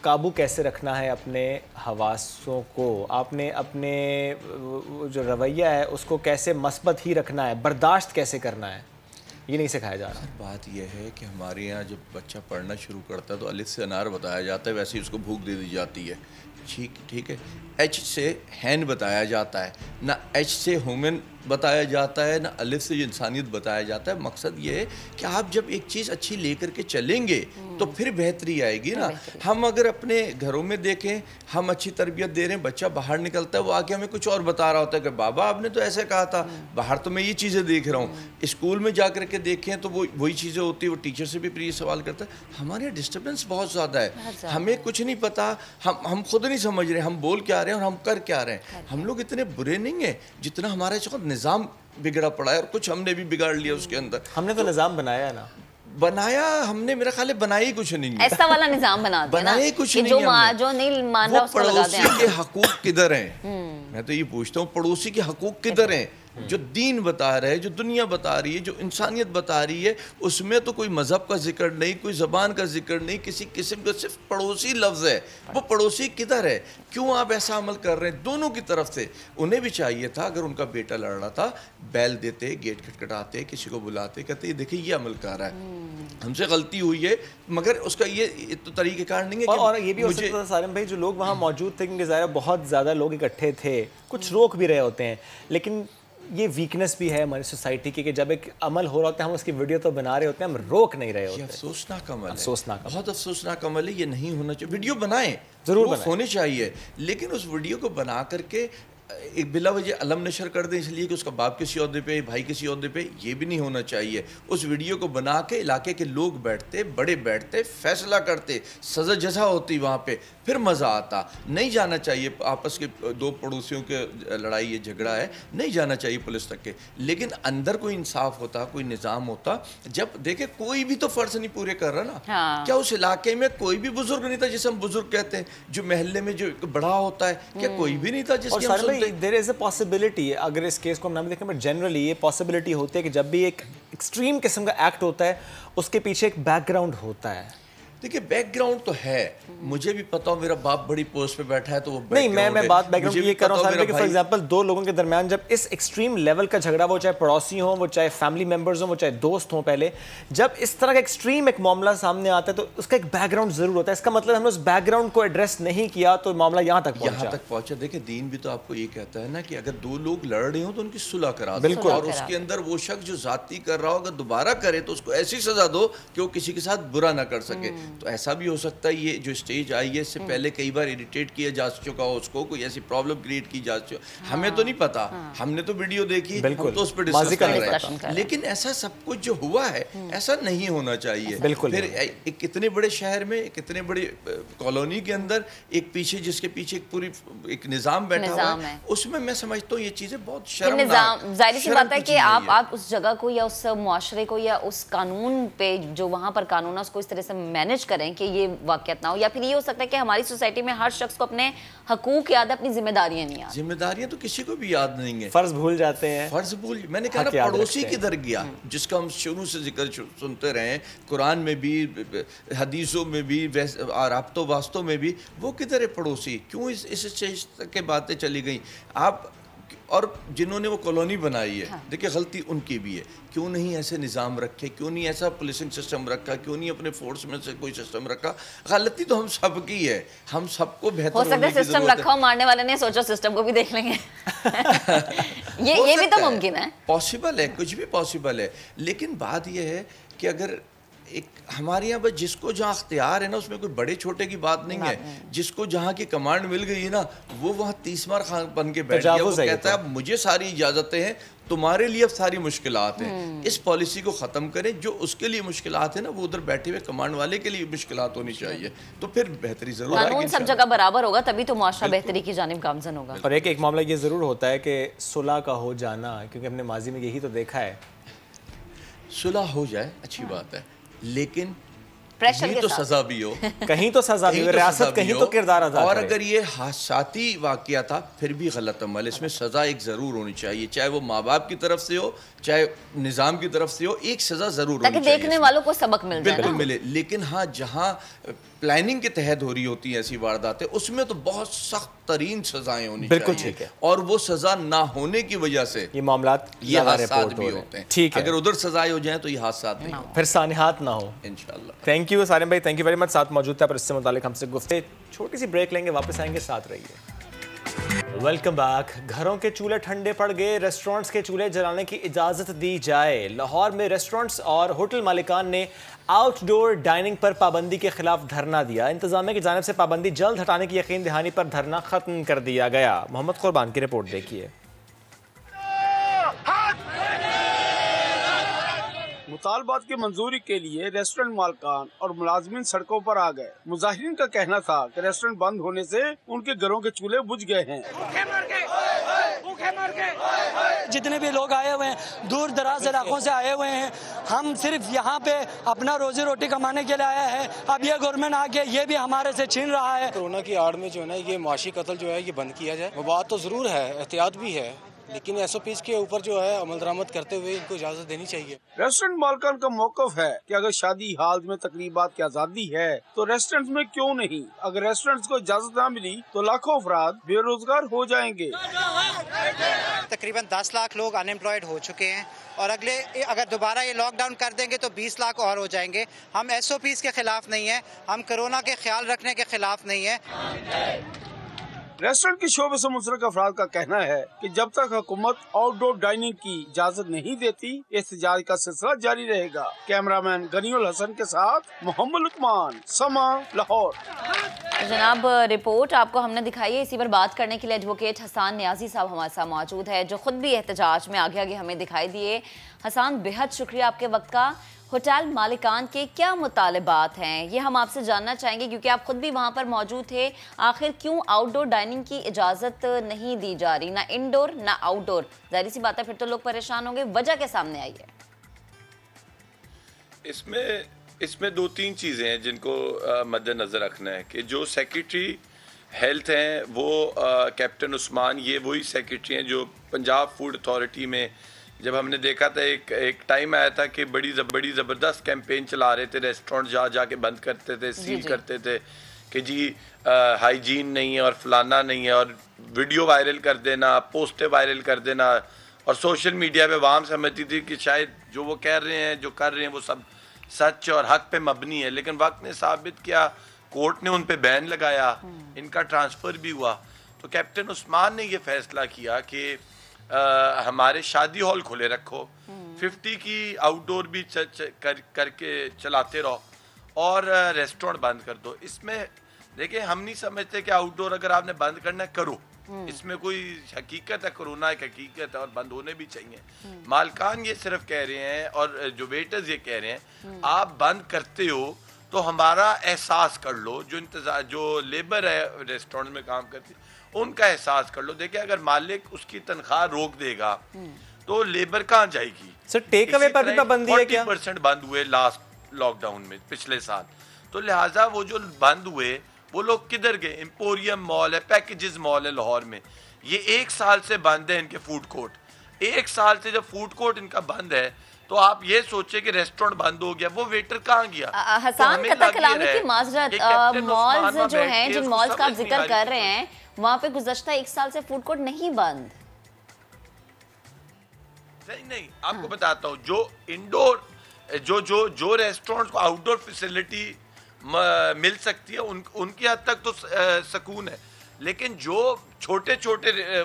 قابو کیسے رکھنا ہے اپنے حواسوں کو, آپ نے اپنے جو رویہ ہے اس کو کیسے مثبت ہی رکھنا ہے, برداشت کیسے کرنا ہے, یہ نہیں سکھایا جا رہا. بات یہ ہے کہ ہمارے یہاں جب بچہ پڑھنا شروع کرتا ہے تو الف سے انار بتایا جاتا ہے, ویسے ہی اس کو بھوک دے دی جاتی ہے. ٹھیک ہے. ایچ سے ہین بتایا جاتا ہے, نہ ایچ سے ہومن بتایا جاتا ہے, نہ الف سے انسانیت بتایا جاتا ہے. مقصد یہ ہے کہ آپ جب ایک چیز اچھی لے کر کے چلیں گے تو پھر بہتری آئے گی نا. ہم اگر اپنے گھروں میں دیکھیں, ہم اچھی تربیت دے رہے ہیں, بچہ باہر نکلتا ہے وہ آ کے ہمیں کچھ اور بتا رہا ہوتا ہے کہ بابا آپ نے تو ایسے کہا تھا, باہر تو میں یہ چیزیں دیکھ رہا ہوں. اسکول میں جا کر کے دیکھیں تو وہی چیزیں ہوتی ہیں, وہ ٹیچر سے بھی پھر یہ سوال کرتا ہے. ہمارے یہاں ڈسٹربنس بہت زیادہ ہے, ہمیں کچھ نہیں پتا, ہم خود نہیں سمجھ رہے ہم بول کیا رہے ہیں اور ہم کر کیا رہے ہیں. ہم لوگ اتنے برے نہیں ہیں جتنا ہمارے ساتھ نظام بگڑا پڑا ہے, اور کچھ ہم نے بھی بگاڑ لیا اس کے اندر. ہم نے تو نظام بنایا ہے نا, بنایا ہم نے, میرا خیال ہے بنایا ہی کچھ نہیں ہے. ایسا والا نظام بنا دیا نا کہ جو نہیں مان رہا اس کو لگا دیں. پڑوسی کے حقوق کدھر ہیں؟ میں تو یہ پوچھتا ہوں پڑوسی کے حقوق کدھر ہیں؟ جو دین بتا رہے, جو دنیا بتا رہی ہے, جو انسانیت بتا رہی ہے, اس میں تو کوئی مذہب کا ذکر نہیں, کوئی زبان کا ذکر نہیں, کسی قسم کا, صرف پڑوسی لفظ ہے. وہ پڑوسی کدھر ہے؟ کیوں آپ ایسا عمل کر رہے ہیں دونوں کی طرف سے؟ انہیں بھی چاہیے تھا اگر ان کا بیٹا لڑ رہا تھا, بیل دیتے, گیٹ کھٹکھٹاتے, کسی کو بلاتے, کہتے یہ دیکھیں یہ عمل کر رہا ہے, ہم سے غلطی ہوئی ہے, مگر اس کا یہ تو طریقہ کار نہیں ہے. اور یہ بھی ہو سکتا تھا سالم بھائی جو لوگ وہاں موجود تھے, کیونکہ ظاہر بہت زیادہ لوگ اکٹھے تھے, کچھ روک بھی رہے ہوتے ہیں, لیکن یہ ویکنس بھی ہے ہماری سوسائٹی کی کہ جب ایک عمل ہو رہا ہوتا ہے ہم اس کی ویڈیو تو بنا رہے ہوتے ہیں، ہم روک نہیں رہے ہوتے. یہ افسوسناک عمل ہے، افسوسناک، بہت افسوسناک عمل ہے. یہ نہیں ہونا چاہیے. ویڈیو بنائیں، ضرور وہ ہونے چاہیے، لیکن اس ویڈیو کو بنا کر کے ایک بلا وجہ علم نشر کر دیں اس لیے کہ اس کا باپ کسی عہدے پہ، بھائی کسی عہدے پہ، یہ بھی نہیں ہونا چاہیے. اس ویڈیو کو بنا کے علاقے کے لوگ بیٹھتے، بڑے بیٹھتے، فیصلہ کرتے، سزا جزا ہوتی وہاں پہ، پھر مزہ آتا. نہیں جانا چاہیے آپس کے دو پڑوسیوں کے لڑائی، یہ جھگڑا ہے، نہیں جانا چاہیے پولیس تک کے. لیکن اندر کوئی انصاف ہوتا، کوئی نظام ہوتا. جب دیکھیں کوئی بھی تو فرض نہیں پورے کر رہا نا. کیا اس علاقے میں کوئی بھی بزرگ نہیں تھا جسے ہم بزرگ کہتے ہیں، جو محلے میں جو بڑا ہوتا ہے، کیا کوئی بھی نہیں تھا جس کی ہم سنتے؟ دیر از اے پاسبلٹی، اگر اس کیس کو ہم نہ دیکھیں بٹ جنرلی یہ پاسبلٹی ہوتی ہے کہ جب بھی ایک ایکسٹریم قسم کا ایکٹ ہوتا ہے اس کے پیچھے ایک بیک گراؤنڈ ہوتا ہے. دیکھیں بیک گراؤنڈ تو ہے، مجھے بھی پتا ہو میرا باپ بڑی پوسٹ پہ بیٹھا ہے تو وہ نہیں، میں بات بیک گراؤنڈ یہ کر رہا ہوں کہ فار ایگزامپل دو لوگوں کے درمیان جب اس ایکسٹریم لیول کا جھگڑا، وہ چاہے پڑوسی ہوں، وہ چاہے فیملی ممبرز ہوں، وہ چاہے دوست ہوں، پہلے جب اس طرح کا ایکسٹریم ایک معاملہ سامنے آتا ہے تو اس کا ایک بیک گراؤنڈ ضرور ہوتا ہے. اس کا مطلب ہم نے اس بیک گراؤنڈ کو ایڈریس نہیں کیا تو معاملہ یہاں تک پہنچا. دیکھیں دین بھی تو آپ کو یہ کہتا ہے نا کہ اگر دو لوگ لڑ رہے ہوں تو ان کی صلح کرا دو. بالکل. اور اس کے اندر وہ شخص جو ذاتی کر رہا ہو اگر دوبارہ کرے تو اس کو ایسی سزا دو کہ وہ کسی کے ساتھ برا نہ کر سکے. تو ایسا بھی ہو سکتا ہے یہ جو اسٹیج آئی ہے اس سے پہلے کئی بار ایڈیٹیٹ کیا جا چکا ہو، اس کو کوئی ایسی پرابلم کریٹ کی جا چکی. ہمیں تو نہیں پتا، ہم نے تو ویڈیو دیکھی، ہم تو اس پہ ڈسکس کر رہے ہیں. لیکن ایسا سب کچھ جو ہوا ہے ایسا نہیں ہونا چاہیے. پھر ایک اتنے بڑے شہر میں، ایک اتنے بڑی کالونی کے اندر ایک پیچھے جس کے پیچھے ایک پوری ایک نظام بیٹھا ہوا ہے، اس میں میں سمجھتا ہوں یہ چیزیں بہت شرمناک. ظاہر سی بات ہے کہ آپ اس جگہ کو یا اس معاشرے کو یا اس قانون پہ جو وہاں پر قانون ہے اس کو اس طرح سے مینج کریں کہ یہ واقعات نہ ہو. یا پھر یہ ہو سکتا ہے کہ ہماری سوسائٹی میں ہر شخص کو اپنے حقوق یاد ہے، اپنی ذمہ داریاں نہیں یاد. ذمہ داریاں تو کسی کو بھی یاد نہیں ہیں، فرض بھول جاتے ہیں. فرض بھول، میں نے کہا نا پڑوسی کدھر گیا جس کا ہم شروع سے ذکر سنتے رہے ہیں، قرآن میں بھی، حدیثوں میں بھی، رابطوں واسطوں میں بھی، وہ کدھر ہے پڑوسی؟ کیوں اس اسٹیج تک کے باتیں چلی گئیں؟ آپ اور جنہوں نے وہ کالونی بنائی ہے، دیکھیں غلطی ان کی بھی ہے. کیوں نہیں ایسے نظام رکھے؟ کیوں نہیں ایسا پولیسنگ سسٹم رکھا؟ کیوں نہیں اپنے فورس میں سے کوئی سسٹم رکھا؟ غلطی تو ہم سب کی ہے، ہم سب کو بہتر ہو سکتا ہے سسٹم رکھا ہو، مارنے والے نے سوچا سسٹم کو بھی دیکھ لیں گے. یہ بھی تو ممکن ہے، پاسبل ہے، کچھ بھی پاسبل ہے. لیکن بات یہ ہے کہ اگر ایک ہمارے یہاں بس جس کو جہاں اختیار ہے نا اس میں کوئی بڑے چھوٹے کی بات نہیں ہے. جس کو جہاں کی کمانڈ مل گئی ہے نا وہ وہاں تیسمار خان بن کے بیٹھ گیا. وہ کہتا ہے اب مجھے ساری اجازتیں ہیں، تمہارے لیے اب ساری مشکلات ہیں. اس پالیسی کو ختم کریں. جو اس کے لیے مشکلات ہیں نا وہ ادھر بیٹھے ہوئے کمانڈ والے کے لیے مشکلات ہونی چاہیے. تو پھر بہتری ضرور ہے. قانون سب جگہ برابر ہوگا تبھی تو معاشرہ بہتری کی جانب گامزن ہوگا. اور ایک معاملہ یہ ضرور ہوتا ہے کہ صلح کا ہو جانا، کیونکہ ہم نے ماضی میں یہی تو دیکھا ہے. صلح ہو جائے اچھی بات ہے، لیکن کہیں تو سزا بھی ہو، کہیں تو سزا بھی ہو، ریاست کہیں تو کردار ادا کرے. اور اگر یہ حادثاتی واقعہ تھا پھر بھی غلط عمل، اس میں سزا ایک ضرور ہونی چاہیے، چاہے وہ ماں باپ کی طرف سے ہو چاہے نظام کی طرف سے ہو، ایک سزا ضرور ہونی چاہیے تاکہ دیکھنے والوں کو سبق مل جائے. بالکل ملے. لیکن ہاں جہاں پلاننگ کے تحت ہو رہی ہوتی ہیں ایسی وارداتیں اس میں تو بہت سخت ترین سزائیں ہونی چاہیے. بالکل ٹھیک ہے. اور وہ سزا نہ ہونے کی وجہ سے یہ معاملات یہ حادثات بھی ہوتے ہیں. ٹھیک ہے، اگر ادھر سزائیں ہو جائیں تو یہ حادثات نہیں ہوں، پھر سانحات نہ ہو انشاءاللہ. تھینک یو سالم بھائی، تھینک یو ویری مچ. ساتھ موجود تھا پر اس سے متعلق ہم سے گفتگو. چھوٹی سی بریک لیں گے، واپس آئیں گے، ساتھ رہیے. Welcome back. گھروں کے چولہے ٹھنڈے پڑ گئے، ریسٹورنٹس کے چولہے جلانے کی اجازت دی جائے. لاہور میں ریسٹورنٹس اور ہوٹل مالکان نے آؤٹ ڈور ڈائننگ پر پابندی کے خلاف دھرنا دیا. انتظامیہ کی جانب سے پابندی جلد ہٹانے کی یقین دہانی پر دھرنا ختم کر دیا گیا. محمد قربان کی رپورٹ دیکھیے. مطالبات کی منظوری کے لیے ریسٹورنٹ مالکان اور ملازمین سڑکوں پر آ گئے. مظاہرین کا کہنا تھا کہ ریسٹورنٹ بند ہونے سے ان کے گھروں کے چولہے بجھ گئے ہیں. جتنے بھی لوگ آئے ہوئے ہیں دور دراز علاقوں سے آئے ہوئے ہیں، ہم صرف یہاں پہ اپنا روزی روٹی کمانے کے لیے آیا ہے. اب یہ گورنمنٹ آ کے یہ بھی ہمارے سے چھین رہا ہے. کورونا کی آڑ میں جو ہے نا یہ معاشی قتل جو ہے یہ بند کیا جائے. مباحث تو ضرور ہے، احتیاط بھی ہے، لیکن ایس او پیز کے اوپر جو ہے عمل درآمد کرتے ہوئے ان کو اجازت دینی چاہیے. ریسٹورنٹ مالکان کا موقف ہے کہ اگر شادی ہال میں تقریبات کی آزادی ہے تو ریسٹورنٹ میں کیوں نہیں؟ اگر ریسٹورنٹ کو اجازت نہ ملی تو لاکھوں افراد بے روزگار ہو جائیں گے. تقریباً 10 لاکھ لوگ ان ایمپلائڈ ہو چکے ہیں اور اگر دوبارہ یہ لاک ڈاؤن کر دیں گے تو 20 لاکھ اور ہو جائیں گے. ہم ایس او پیز کے خلاف نہیں ہیں، ہم کرونا کے خیال رکھنے کے خلاف نہیں ہیں. रेस्टोरेंट के शोबे से मुंसलिक अफराद का कहना है कि जब तक हुकूमत आउटडोर डाइनिंग की इजाजत नहीं देती एहतजाज का सिलसिला जारी रहेगा। कैमरामैन गनीउल हसन के साथ मोहम्मद लुकमान, समा, लाहौर। जनाब रिपोर्ट आपको हमने दिखाई है। इसी पर बात करने के लिए एडवोकेट हसन नियाजी साहब हमारे साथ मौजूद है, जो खुद भी एहतजाज में आगे आगे हमें दिखाई दिए। हसन, बेहद शुक्रिया आपके वक्त का। होटल मालिकान के क्या मुतालबात हैं, ये हम आपसे जानना चाहेंगे, क्योंकि आप खुद भी वहाँ पर मौजूद थे। आखिर क्यों आउटडोर डाइनिंग की इजाज़त नहीं दी जा रही, ना इंडोर ना आउटडोर? जाहिर सी बात है फिर तो लोग परेशान होंगे। वजह के सामने आई है? इसमें दो तीन चीज़ें हैं जिनको मद्देनज़र रखना है कि जो सेक्रेटरी हेल्थ हैं वो कैप्टन उस्मान, ये वही सेक्रेटरी हैं जो पंजाब फूड अथॉरिटी में, जब हमने देखा था एक टाइम आया था कि बड़ी ज़बरदस्त कैंपेन चला रहे थे, रेस्टोरेंट जाके बंद करते थे, सील करते थे कि जी हाइजीन नहीं है और फलाना नहीं है, और वीडियो वायरल कर देना, पोस्टें वायरल कर देना, और सोशल मीडिया पे आवाम समझती थी कि शायद जो वो कह रहे हैं, जो कर रहे हैं, वो सब सच और हक पे मबनी है। लेकिन वक्त ने साबित किया, कोर्ट ने उन पे बैन लगाया, इनका ट्रांसफ़र भी हुआ। तो कैप्टन उस्मान ने ये फैसला किया कि हमारे शादी हॉल खुले रखो, 50 की आउटडोर भी करके चलाते रहो, और रेस्टोरेंट बंद कर दो। इसमें देखिए, हम नहीं समझते कि आउटडोर अगर आपने बंद करना है करो, इसमें कोई हकीकत है, कोरोना एक हकीकत है और बंद होने भी चाहिए। मालकान ये सिर्फ कह रहे हैं और जो वेटर्स ये कह रहे हैं, आप बंद करते हो तो हमारा एहसास कर लो, जो लेबर है रेस्टोरेंट में काम करती उनका एहसास कर लो। देखिए, अगर मालिक उसकी तनख्वाह रोक देगा तो लेबर कहाँ जाएगी? सर, टेक अवे पर भी पाबंदी है क्या? 40% बंद हुए लास्ट लॉकडाउन में पिछले साल, तो लिहाजा वो जो बंद हुए वो लोग किधर गए? एम्पोरियम मॉल है, पैकेजेस मॉल है लाहौर में, ये 1 साल से बंद है इनके फूड कोर्ट। 1 साल से जब फूड कोर्ट इनका बंद है तो आप ये सोचे कि रेस्टोरेंट बंद हो गया, वो वेटर कहाँ गया? हसन, कता कलामी की माजरत, मॉल्स जो हैं, जिन मॉल्स का आप जिक्र कर रहे हैं, वहाँ पे गुज़श्ता 1 साल से फूड कोर्ट नहीं बंद। नहीं, आपको बताता हूँ, जो इंडोर जो रेस्टोरेंट को आउटडोर फैसिलिटी मिल सकती है उनकी हद तक तो सुकून है, लेकिन जो छोटे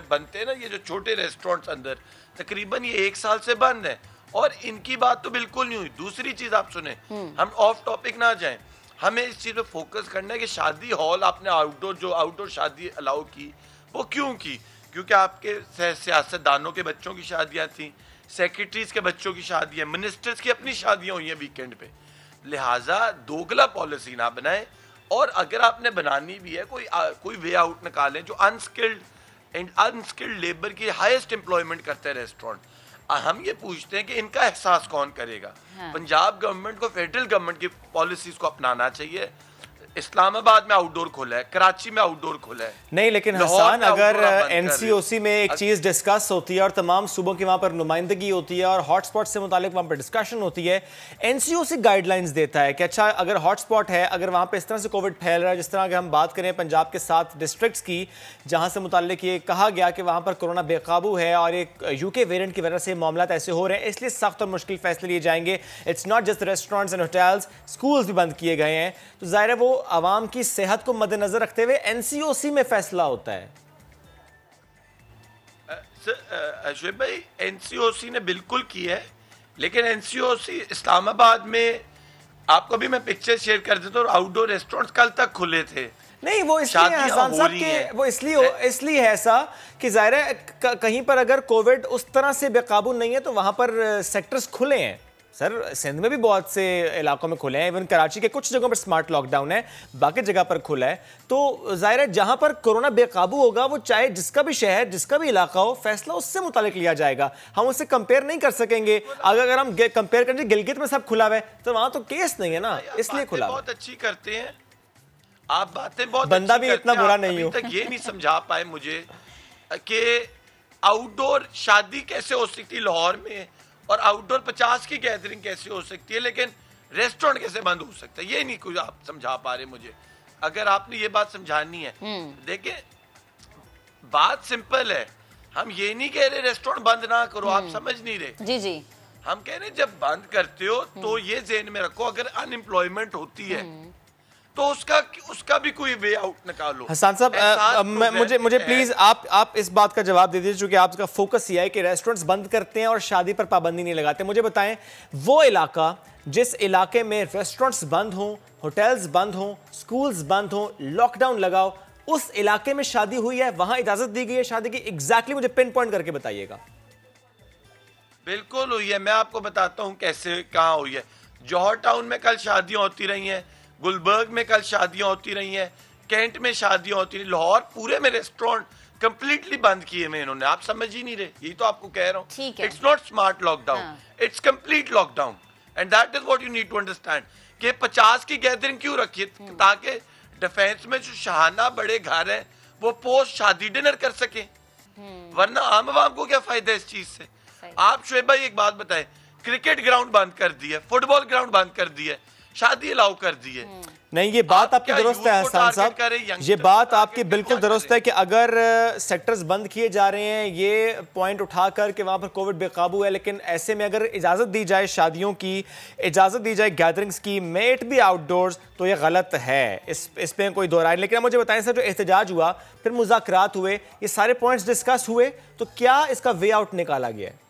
बनते हैं ना, ये जो छोटे रेस्टोरेंट्स अंदर, तकरीबन ये 1 साल से बंद है, और इनकी बात तो बिल्कुल नहीं हुई। दूसरी चीज आप सुने, हम ऑफ टॉपिक ना जाएं, हमें इस चीज पे फोकस करना है कि शादी हॉल आपने आउटडोर शादी अलाउ की, वो क्यों की? क्योंकि आपके सियासतदानों के बच्चों की शादियां थी, सेक्रेटरीज के बच्चों की शादियां, मिनिस्टर्स की अपनी शादियां हुई हैं वीकेंड पे। लिहाजा दोगला पॉलिसी ना बनाएं, और अगर आपने बनानी भी है कोई वे आउट निकालें। जो अनस्किल्ड लेबर की हाईएस्ट एम्प्लॉयमेंट करते हैं रेस्टोरेंट, हम ये पूछते हैं कि इनका एहसास कौन करेगा? पंजाब गवर्नमेंट को फेडरल गवर्नमेंट की पॉलिसीज को अपनाना चाहिए। इस्लामाबाद में आउटडोर खोला है, कराची में आउटडोर खोला है। नहीं, लेकिन हसन, अगर एनसीओसी में एक चीज डिस्कस होती है और तमाम सूबों की वहां पर नुमाइंदगी होती है और हॉटस्पॉट से मुतालिक वहां पर डिस्कशन होती है, एनसीओसी गाइडलाइंस देता है कि अच्छा, अगर हॉटस्पॉट है, अगर वहां पर इस तरह से कोविड फैल रहा है, जिस तरह अगर हम बात करें पंजाब के 7 डिस्ट्रिक्ट्स की, जहां से मुतालिक ये कहा गया कि वहां पर कोरोना बेकाबू है और एक यूके वेरिएंट की वजह से मामला ऐसे हो रहे हैं, इसलिए सख्त और मुश्किल फैसले लिए जाएंगे। It's not just restaurants and hotels, schools भी बंद किए गए हैं। तो जाहिर है वो आवाम की सेहत को मद्देनजर रखते हुए एनसीओसी में फैसला होता है। शुएब भाई, एनसीओसी ने बिल्कुल की है, लेकिन एनसीओसी इस्लामाबाद में आपको भी मैं पिक्चर शेयर कर देता हूँ, आउटडोर रेस्टोरेंट्स कल तक खुले थे। नहीं, वो इसलिए हसन साहब के वो इसलिए है ऐसा कि जाहिर है कहीं पर अगर कोविड उस तरह से बेकाबू नहीं है तो वहां पर सेक्टर्स खुले हैं। सर, सिंध में भी बहुत से इलाकों में खुले हैं, इवन कराची के कुछ जगहों पर स्मार्ट लॉकडाउन है, बाकी जगह पर खुला है। तो जाहिर है जहां पर कोरोना बेकाबू होगा, वो चाहे जिसका भी शहर, जिसका भी इलाका हो, फैसला उससे मुतालिक लिया जाएगा। हम उससे कंपेयर नहीं कर सकेंगे। अगर हम कंपेयर करें गिलगित में सब खुला हुआ है तो वहां तो केस नहीं है ना, इसलिए खुला। बहुत अच्छी करते हैं आप बातें, बहुत बंदा भी इतना बुरा नहीं हो। अभी तक ये नहीं समझा पाए मुझे कि आउटडोर शादी कैसे हो सकती लाहौर में और आउटडोर 50 की गैदरिंग कैसे हो सकती है, लेकिन रेस्टोरेंट कैसे बंद हो सकता है, ये नहीं कुछ आप समझा पा रहे मुझे। अगर आपने ये बात समझानी है, देखिए बात सिंपल है, हम ये नहीं कह रहे रेस्टोरेंट बंद ना करो, आप समझ नहीं रहे। जी जी, हम कह रहे जब बंद करते हो तो ये ज़हन में रखो, अगर अनएम्प्लॉयमेंट होती है تو उसका भी कोई वे आउट निकालो। हसन साहब मुझे प्लीज आप इस बात का जवाब दे दीजिए, चूंकि आपका फोकस ये है कि रेस्टोरेंट्स बंद करते हैं और शादी पर पाबंदी नहीं लगाते। मुझे बताएं वो इलाका जिस इलाके में रेस्टोरेंट्स बंद हों, होटल्स बंद हों, स्कूल्स बंद हों, लॉकडाउन लगाओ, उस इलाके में शादी हुई है, वहां इजाजत दी गई है शादी की, एग्जैक्टली मुझे पिन पॉइंट करके बताइएगा। बिल्कुल हुई है, मैं आपको बताता हूँ कैसे कहाँ हुई है। जौहर टाउन में कल शादियां होती रही हैं, गुलबर्ग में कल शादियां होती रही हैं, कैंट में शादियां होती रही, लाहौर पूरे में रेस्टोरेंट कंप्लीटली बंद किए हुए इन्होंने। आप समझ ही नहीं रहे, यही तो आपको कह रहा हूँ। It's not smart lockdown, it's complete lockdown, and that is what you need to understand कि 50 की गैदरिंग क्यों रखी है, ताकि डिफेंस में जो शाहाना बड़े घर हैं वो पोस्ट शादी डिनर कर सके, वरना आम आवाम को क्या फायदा इस चीज से। आप शुएब भाई एक बात बताएं, क्रिकेट ग्राउंड बंद कर दिया, फुटबॉल ग्राउंड बंद कर दिया, शादी अलाउ कर दी है। नहीं, ये बात आपकी दुरुस्त है हसन साहब, ये बात आपकी बिल्कुल दुरुस्त है कि अगर सेक्टर्स बंद किए जा रहे हैं, ये पॉइंट उठा कर कि वहाँ पर कोविड बेकाबू है, लेकिन ऐसे में अगर इजाज़त दी जाए शादियों की, इजाज़त दी जाए गैदरिंग्स की, मेट भी आउटडोर्स, तो ये गलत है, इस पे कोई दो राय। लेकिन मुझे बताएं सर, जो एहतजाज हुआ, फिर मुज़ाकरात हुए, ये सारे पॉइंट्स डिस्कस हुए, तो क्या इसका वे आउट निकाला गया है?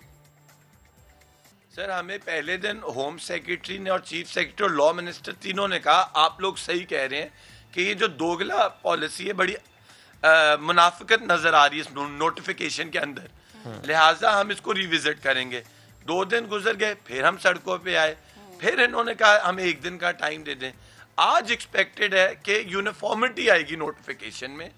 सर हमें पहले दिन होम सेक्रेटरी ने और चीफ सेक्रेटरी और लॉ मिनिस्टर तीनों ने कहा आप लोग सही कह रहे हैं कि ये जो दोगला पॉलिसी है बड़ी मुनाफिकत नजर आ रही है इस नोटिफिकेशन के अंदर, लिहाजा हम इसको रिविजिट करेंगे। 2 दिन गुजर गए, फिर हम सड़कों पे आए, फिर इन्होंने कहा हमें 1 दिन का टाइम दे दें। आज एक्सपेक्टेड है कि यूनिफॉर्मिटी आएगी नोटिफिकेशन में,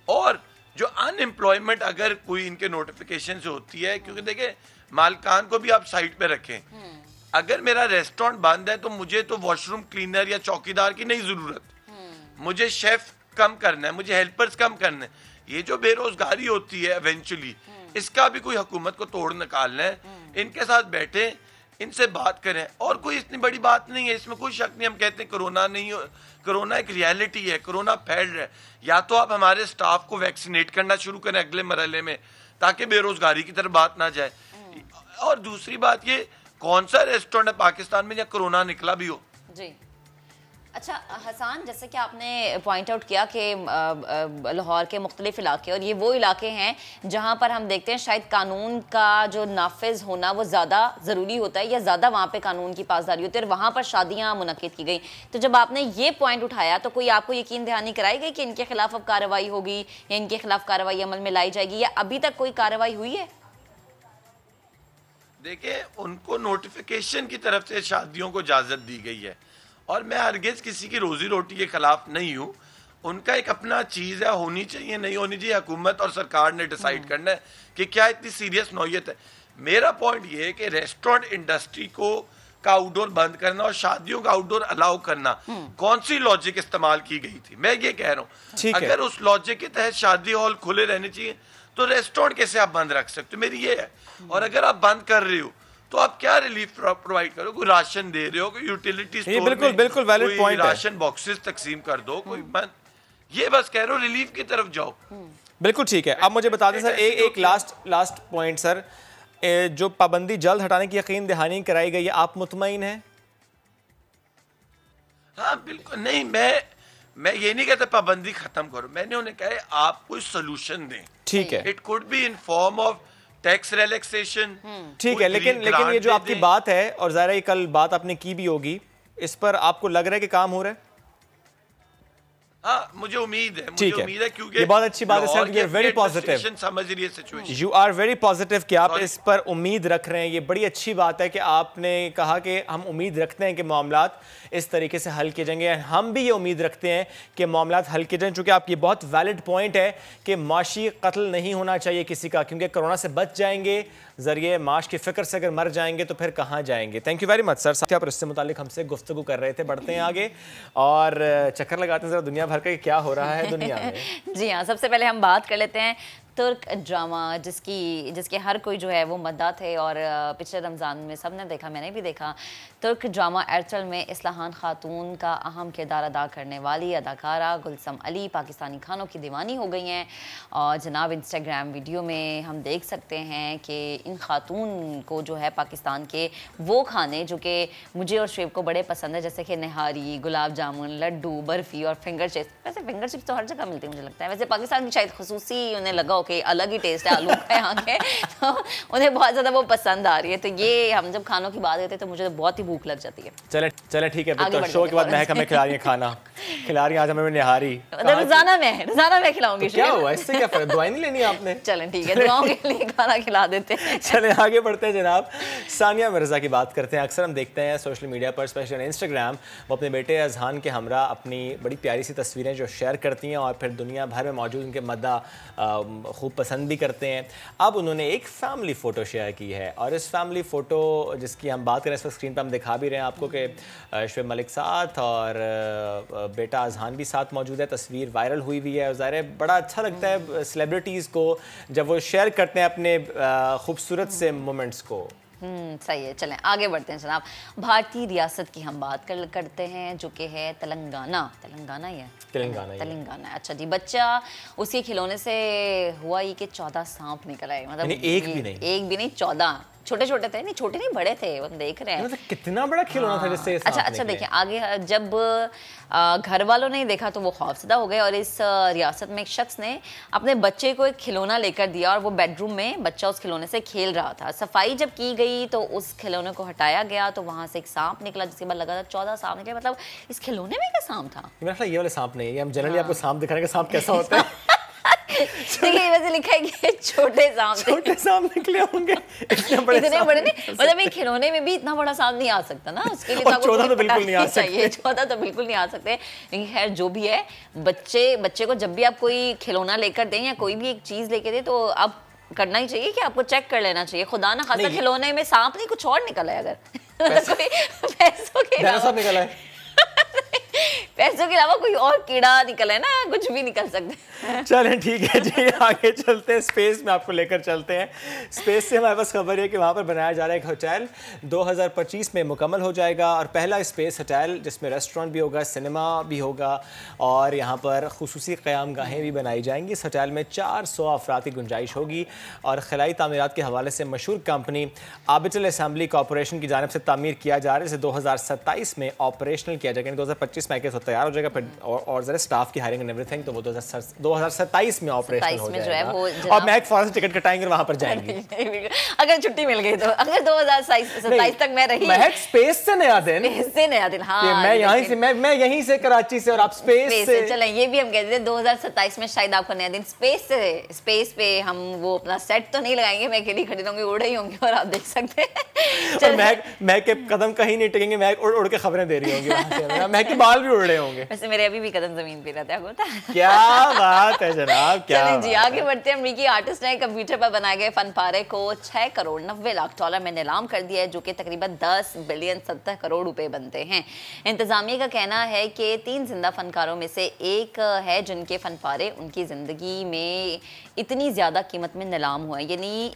और जो अनएम्प्लॉयमेंट अगर कोई इनके नोटिफिकेशन से होती है, क्योंकि देखें मालकान को भी आप साइड पे रखें, अगर मेरा रेस्टोरेंट बंद है तो मुझे तो वॉशरूम क्लीनर या चौकीदार की नहीं जरूरत, मुझे शेफ कम करना है, मुझे हेल्पर्स कम करना है। ये जो बेरोजगारी होती है इवेंचुअली, इसका भी कोई हुकूमत को तोड़ निकालना है। इनके साथ बैठे, इनसे बात करें, और कोई इतनी बड़ी बात नहीं है, इसमें कोई शक नहीं। हम कहते हैं कोरोना नहीं, कोरोना एक रियलिटी है, कोरोना फैल रहा है। या तो आप हमारे स्टाफ को वैक्सीनेट करना शुरू करें अगले मरहले में, ताकि बेरोजगारी की तरफ बात ना जाए। और दूसरी बात, ये कौन सा रेस्टोरेंट है पाकिस्तान में या कोरोना निकला भी हो। जी अच्छा हसन, जैसे कि आपने पॉइंट आउट किया कि लाहौर के मुख्तलिफ इलाके, और ये वो इलाके हैं जहाँ पर हम देखते हैं शायद कानून का जो नाफिज होना वो ज़्यादा ज़रूरी होता है, या ज़्यादा वहाँ पे कानून की पासदारी होती है, और वहाँ पर शादियाँ मुनक्किद की गई। तो जब आपने ये पॉइंट उठाया तो कोई आपको यकीन दहानी कराई गई कि इनके खिलाफ अब कार्रवाई होगी या इनके खिलाफ कार्रवाई अमल में लाई जाएगी, या अभी तक कोई कार्रवाई हुई है? देखिए, उनको नोटिफिकेशन की तरफ से शादियों को इजाजत दी गई है, और मैं हरगिज किसी की रोजी रोटी के खिलाफ नहीं हूँ। उनका एक अपना चीज है, होनी चाहिए नहीं होनी चाहिए, हुकूमत और सरकार ने डिसाइड करना है कि क्या इतनी सीरियस नौयत है। मेरा पॉइंट ये है कि रेस्टोरेंट इंडस्ट्री को का आउटडोर बंद करना और शादियों का आउटडोर अलाउ करना, कौन सी लॉजिक इस्तेमाल की गई थी। मैं ये कह रहा हूँ, अगर उस लॉजिक के तहत शादी हॉल खुले रहने चाहिए तो रेस्टोरेंट कैसे आप बंद रख सकते हो, मेरी ये है। और अगर आप बंद कर रहे हो तो आप क्या रिलीफ प्रोवाइड करो, कोई राशन दे रहे हो, कोई यूटिलिटी स्टोर में बिल्कुल वैलिड पॉइंट है, राशन बॉक्सेस तकसीम कर दो, कोई बंद, ये बस कह रहे हो रिलीफ की तरफ जाओ। बिल्कुल ठीक है। अब मुझे बता दें सर, एक लास्ट पॉइंट सर, जो पाबंदी जल्द हटाने की यकीन दहानी कराई गई है, आप मुतमईन हैं? हाँ बिल्कुल नहीं, मैं ये नहीं कहता पाबंदी खत्म करो, मैंने उन्हें कहा आप कोई सोल्यूशन दें। ठीक है, it could be in form of tax relaxation. ठीक है, लेकिन ये जो आपकी बात है, और ज़ाहिर है कल बात आपने की भी होगी, इस पर आपको लग रहा है कि काम हो रहा है? हाँ, मुझे उम्मीद है, क्योंकि ये बहुत अच्छी बात है sir, you are very positive, समझ रही है situation, you are very positive कि आप इस पर उम्मीद रख रहे हैं। ये बड़ी अच्छी बात है कि आपने कहा कि हम उम्मीद रखते हैं कि मामलात इस तरीके से हल किए जाएंगे। हम भी ये उम्मीद रखते हैं कि मामलात हल किए जाएं, चूँकि आपकी बहुत वैलिड पॉइंट है कि माशी कत्ल नहीं होना चाहिए किसी का, क्योंकि कोरोना से बच जाएंगे, जरिए माश की फिक्र से अगर मर जाएंगे तो फिर कहाँ जाएंगे। Thank you very much sir, साथियों पर इससे मुतालिक हमसे गुफ्तगू कर रहे थे। बढ़ते हैं आगे और चक्कर लगाते हैं जरा दुनिया भर का क्या हो रहा है दुनिया में। जी हाँ, सबसे पहले हम बात कर लेते हैं ترک ڈرامہ جس کے ہر کوئی جو ہے وہ مداح تھے، اور پچھلے رمضان میں سب نے دیکھا، میں نے بھی دیکھا۔ ترک ڈرامہ ایرچل میں اصلاحان خاتون کا اہم کردار ادا کرنے والی اداکارہ گلسم علی پاکستانی کھانوں کی دیوانی ہو گئی ہیں، اور جناب انسٹاگرام ویڈیو میں ہم دیکھ سکتے ہیں کہ ان خاتون کو جو ہے پاکستان کے وہ کھانے جو کہ مجھے اور شعیب کو بڑے پسند ہے، جیسے کہ نہاری، گلاب جامن، لڈو، برفی اور فنگر چپس۔ ویسے فنگر چپس تو ہر جگہ ملتے ہیں مجھے لگتا ہے، ویسے پاکستان کی شاید خصوصی انہیں لگا ہو کہ الگ ہی ٹیسٹ ہے آلو کا یہاں کے، تو انہیں بہت زیادہ وہ پسند آ رہی ہے۔ تو یہ ہم جب کھانوں کی بات کرتے ہیں تو مجھے بہت ہی بھوک لگ جاتی ہے۔ چلیں ٹھیک ہے، تو شو کے بعد مہک ہمیں کھلا رہی ہیں کھانا، کھلا رہی ہیں آج ہمیں نہاری۔ روزانہ میں کھلاؤں گی۔ کیا ہوا، اس سے کیا فرق، دعائیں نہیں لینی آپ نے؟ چلیں ٹھیک ہے، دعاؤں کے لیے کھانا کھلا دیتے ہیں۔ چلیں آگے بڑھتے ہیں جناب، ثانیہ مرزا کی بات کرتے ہیں۔ اکثر ہم دیکھتے ہیں سوشل میڈیا پر، اسپیشلی انسٹاگرام، وہ اپنے بیٹے اذہان کے ہمراہ اپنی بڑی پیاری سی تصویریں جو شیئر کرتی ہیں اور پھر دنیا بھر میں موجود ان کے مداح خوب پسند بھی کرتے ہیں۔ اب انہوں نے ایک فیملی فوٹو شیئر کی ہے، اور اس فیملی فوٹو جس کی ہم بات کریں، اس وقت اسکرین پہ ہم دکھا بھی رہے ہیں آپ کو کہ شعیب ملک ساتھ اور بیٹا اذہان بھی ساتھ موجود ہے۔ تصویر وائرل ہوئی ہوئی ہے، ظاہر ہے بڑا اچھا لگتا ہے سیلیبریٹیز کو جب وہ شیئر کرتے ہیں اپنے خوبصورت سے مومنٹس کو۔ صحیح ہے، چلیں آگے بڑھتے ہیں جناب۔ بھارتی ریاست کی ہم بات کرتے ہیں جو کہ ہے تلنگانہ ہی ہے، تلنگانہ۔ اچھا جی، بچہ اس کے کھلونے سے ہوا یہ کہ 14 سانپ نکل آئے، مطلب ایک بھی نہیں 14 چھوٹے چھوٹے تھے، نہیں چھوٹے نہیں بڑے تھے، ہم دیکھ رہے ہیں کتنا بڑا کھلونا تھا جس سے۔ اچھا دیکھیں آگے، جب گھر والوں نے دیکھا تو وہ خوفزدہ ہو گئے، اور اس ریاست میں ایک شخص نے اپنے بچے کو ایک کھلونا لے کر دیا، اور وہ بیڈ روم میں بچہ اس کھلونے سے کھیل رہا تھا۔ صفائی جب کی گئی تو اس کھلونے کو ہٹایا گیا تو وہاں سے ایک سانپ نکلا، جس کے بعد لگا تھا 14 سانپ نکلے۔ مطلب اس کھلونے میں کیا سانپ تھا؟ میرا خیال یہ والے سانپ نہیں ہے، ہم جنرلی آپ کو سانپ دکھانے کا سانپ کیسا ہوتا ہے دیکھیں ویسے لکھا ہے کہ چھوٹے سانپ نکلے ہوں گے، اتنے بڑے نہیں، مطلب ایک کھلونے میں بھی اتنا بڑا سانپ نہیں آ سکتا نا، اس کے لیے 14 تو بالکل نہیں آ سکتے، 14 تو بالکل نہیں آ سکتے۔ لیکن خیر جو بھی ہے، بچے کو جب بھی آپ کوئی کھلونا لے کر دیں یا کوئی بھی ایک چیز لے کے دیں تو آپ کرنا ہی چاہیے کہ آپ کو چیک کر لینا چاہیے، خدا نہ خاصا کھلونے میں سانپ نہیں کچھ اور نکلا ہے، اگر پیسوں کے علاوہ کوئی اور کیڑا نکل ہے نا، کچھ بھی نکل سکتا ہے۔ چلیں ٹھیک ہے جی، آگے چلتے ہیں، اسپیس میں آپ کو لے کر چلتے ہیں۔ اسپیس سے ہمارے پاس خبر ہے کہ وہاں پر بنایا جا رہا ہے ایک ہوٹل، 2025 میں مکمل ہو جائے گا، اور پہلا اسپیس ہوٹل جس میں ریسٹورنٹ بھی ہوگا، سنیما بھی ہوگا، اور یہاں پر خصوصی قیام گاہیں بھی بنائی جائیں گی۔ اس ہوٹل میں 400 افراد کی گنجائش ہوگی، اور خلائی تعمیرات کے حوالے سے مشہور کمپنی آربٹل اسمبلی کارپوریشن کی جانب سے تعمیر کیا جا رہا ہے، جسے 2027 میں آپریشنل کیا جائے گا، 2025 میں تو تیار ہو جائے گا، پھر اور ذرا اسٹاف کی ہائرنگ اینڈ ایوری تھنگ، تو وہ 2027 میں آپریشنل ہو جائے گا، اور میں ایک فوراً سے ٹکٹ کٹائیں گے، وہاں پر جائیں گے اگر چھٹی مل گئی تو، اگر 2027 تک میں رہی، میں اسپیس سے نیا دن، ہاں میں یہیں سے کراچی سے اور آپ اسپیس سے، چلیں یہ بھی ہم کہتے ہیں 2027 میں شاید آپ کو نیا دن اسپیس پہ ہم وہ اپنا سیٹ تو نہیں لگائیں گے، میں اکیلی کھڑی رہوں گی، اڑے ہی ہوں گے، اور آپ دیکھ سکتے ہیں میں کے قدم کہیں نہیں ٹکیں گے، میں اڑ کے خبریں دے رہی ہوں گی، میں کے بال بھی اڑ رہے ہوں گے، ویسے میرے ابھی بھی قدم زمین پہ رہتا ہے۔ کیا بات ہے جناب، کیا چلیں جی آگے بڑھتے ہیں۔ امریکی آرٹسٹ نے کمپیوٹر پر بنائے گئے فن پارے کو 6 کروڑ 90 لاکھ ڈالر میں نیلام کر دیا ہے، جو کہ تقریباً 10 بلین 70 کروڑ روپے بنتے ہیں۔ انتظامیہ کا کہنا ہے کہ 3 زندہ فنکاروں میں سے ایک ہے جن کے فن پارے ان کی زندگی میں اتنی زیادہ قیمت میں نیلام ہوئے، یعنی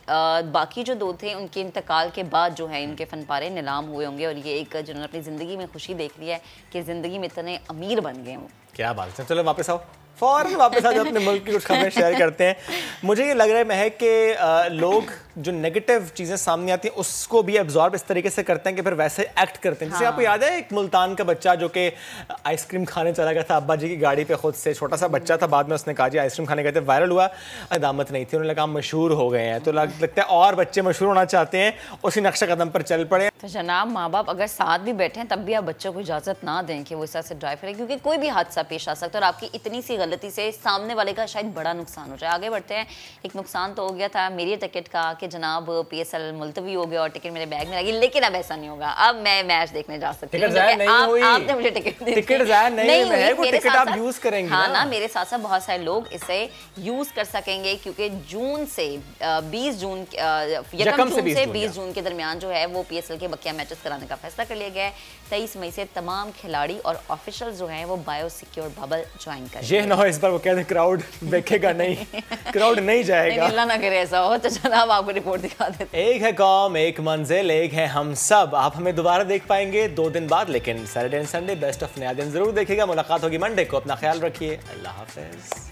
باقی جو 2 تھے ان کے انتقال کے بعد جو ہے ان کے فن پارے نیلام ہوئے ہوں گے، اور یہ ایک جنہوں نے اپنی زندگی میں خوشی دیکھ لی ہے کہ زندگی میں اتنے امیر بن گئے ہوں۔ کیا بات ہے، چلو واپس آؤ، فوراً واپس آ جاؤ، اپنے ملک کی کچھ خبریں شیئر کرتے ہیں۔ مجھے یہ لگ رہا ہے مہک کہ لوگ جو نیگیٹو چیزیں سامنے آتی ہیں اس کو بھی ابزارب اس طریقے سے کرتے ہیں کہ پھر ویسے ایکٹ کرتے ہیں، جیسے آپ کو یاد ہے ایک ملتان کا بچہ جو کہ آئس کریم کھانے چلا گیا تھا ابا جی کی گاڑی پہ، خود سے چھوٹا سا بچہ تھا، بعد میں اس نے کہا جی آئس کریم کھانے گئے تھے، وائرل ہوا، قدامت نہیں تھی، انہوں نے کہا مشہور ہو گئے ہیں، تو لگتا ہے اور بچے مشہور ہونا چاہتے ہیں، اسی نقشہ قدم پر چل پڑے۔ تو جناب ماں باپ اگر ساتھ بھی بیٹھیں تب بھی آپ بچوں کو اجازت نہ دیں کہ وہ اس طرح سے ڈرائیو کریں، کیونکہ کوئی بھی حادثہ پیش آ سکتا ہے، اور آپ کی اتنی سی غلطی سے سامنے والے کا شاید بڑا نقصان ہو جائے۔ آگے بڑھتے ہیں، ایک نقصان تو ہو گیا تھا میری ٹکٹ کا کہ جناب PSL ملتوی ہو گیا اور ٹکٹ میرے بیگ میں لگی، لیکن اب ایسا نہیں ہوگا، اب میں میچ دیکھنے جا سکتی ہوں، آپ نے مجھے ٹکٹ نہیں ہوئی، ہاں نا، میرے ساتھ ساتھ بہت سارے لوگ اسے یوز کر سکیں گے، کیونکہ جون سے 20 جون سے 20 جون کے درمیان جو ہے وہ PSL کے بقیہ میچز کرانے کا فیصلہ کر لیا گیا ہے۔ 23 مئی سے تمام کھلاڑی اور آفیشلز جو ہیں وہ بایو سیکیور ببل جوائن کریں گے۔ नौ इस बार वो कहते क्राउड देखेगा नहीं, क्राउड नहीं जाएगा। अल्लाह ना करे ऐसा हो। तो जनाब आपको रिपोर्ट दिखा देते। एक है कौम, एक मंजिल, एक है हम सब। आप हमें दोबारा देख पाएंगे 2 दिन बाद, लेकिन Saturday and Sunday best of नया दिन जरूर देखेगा। मुलाकात होगी मंडे को। अपना ख्याल रखिए। अल्लाह हाफिज।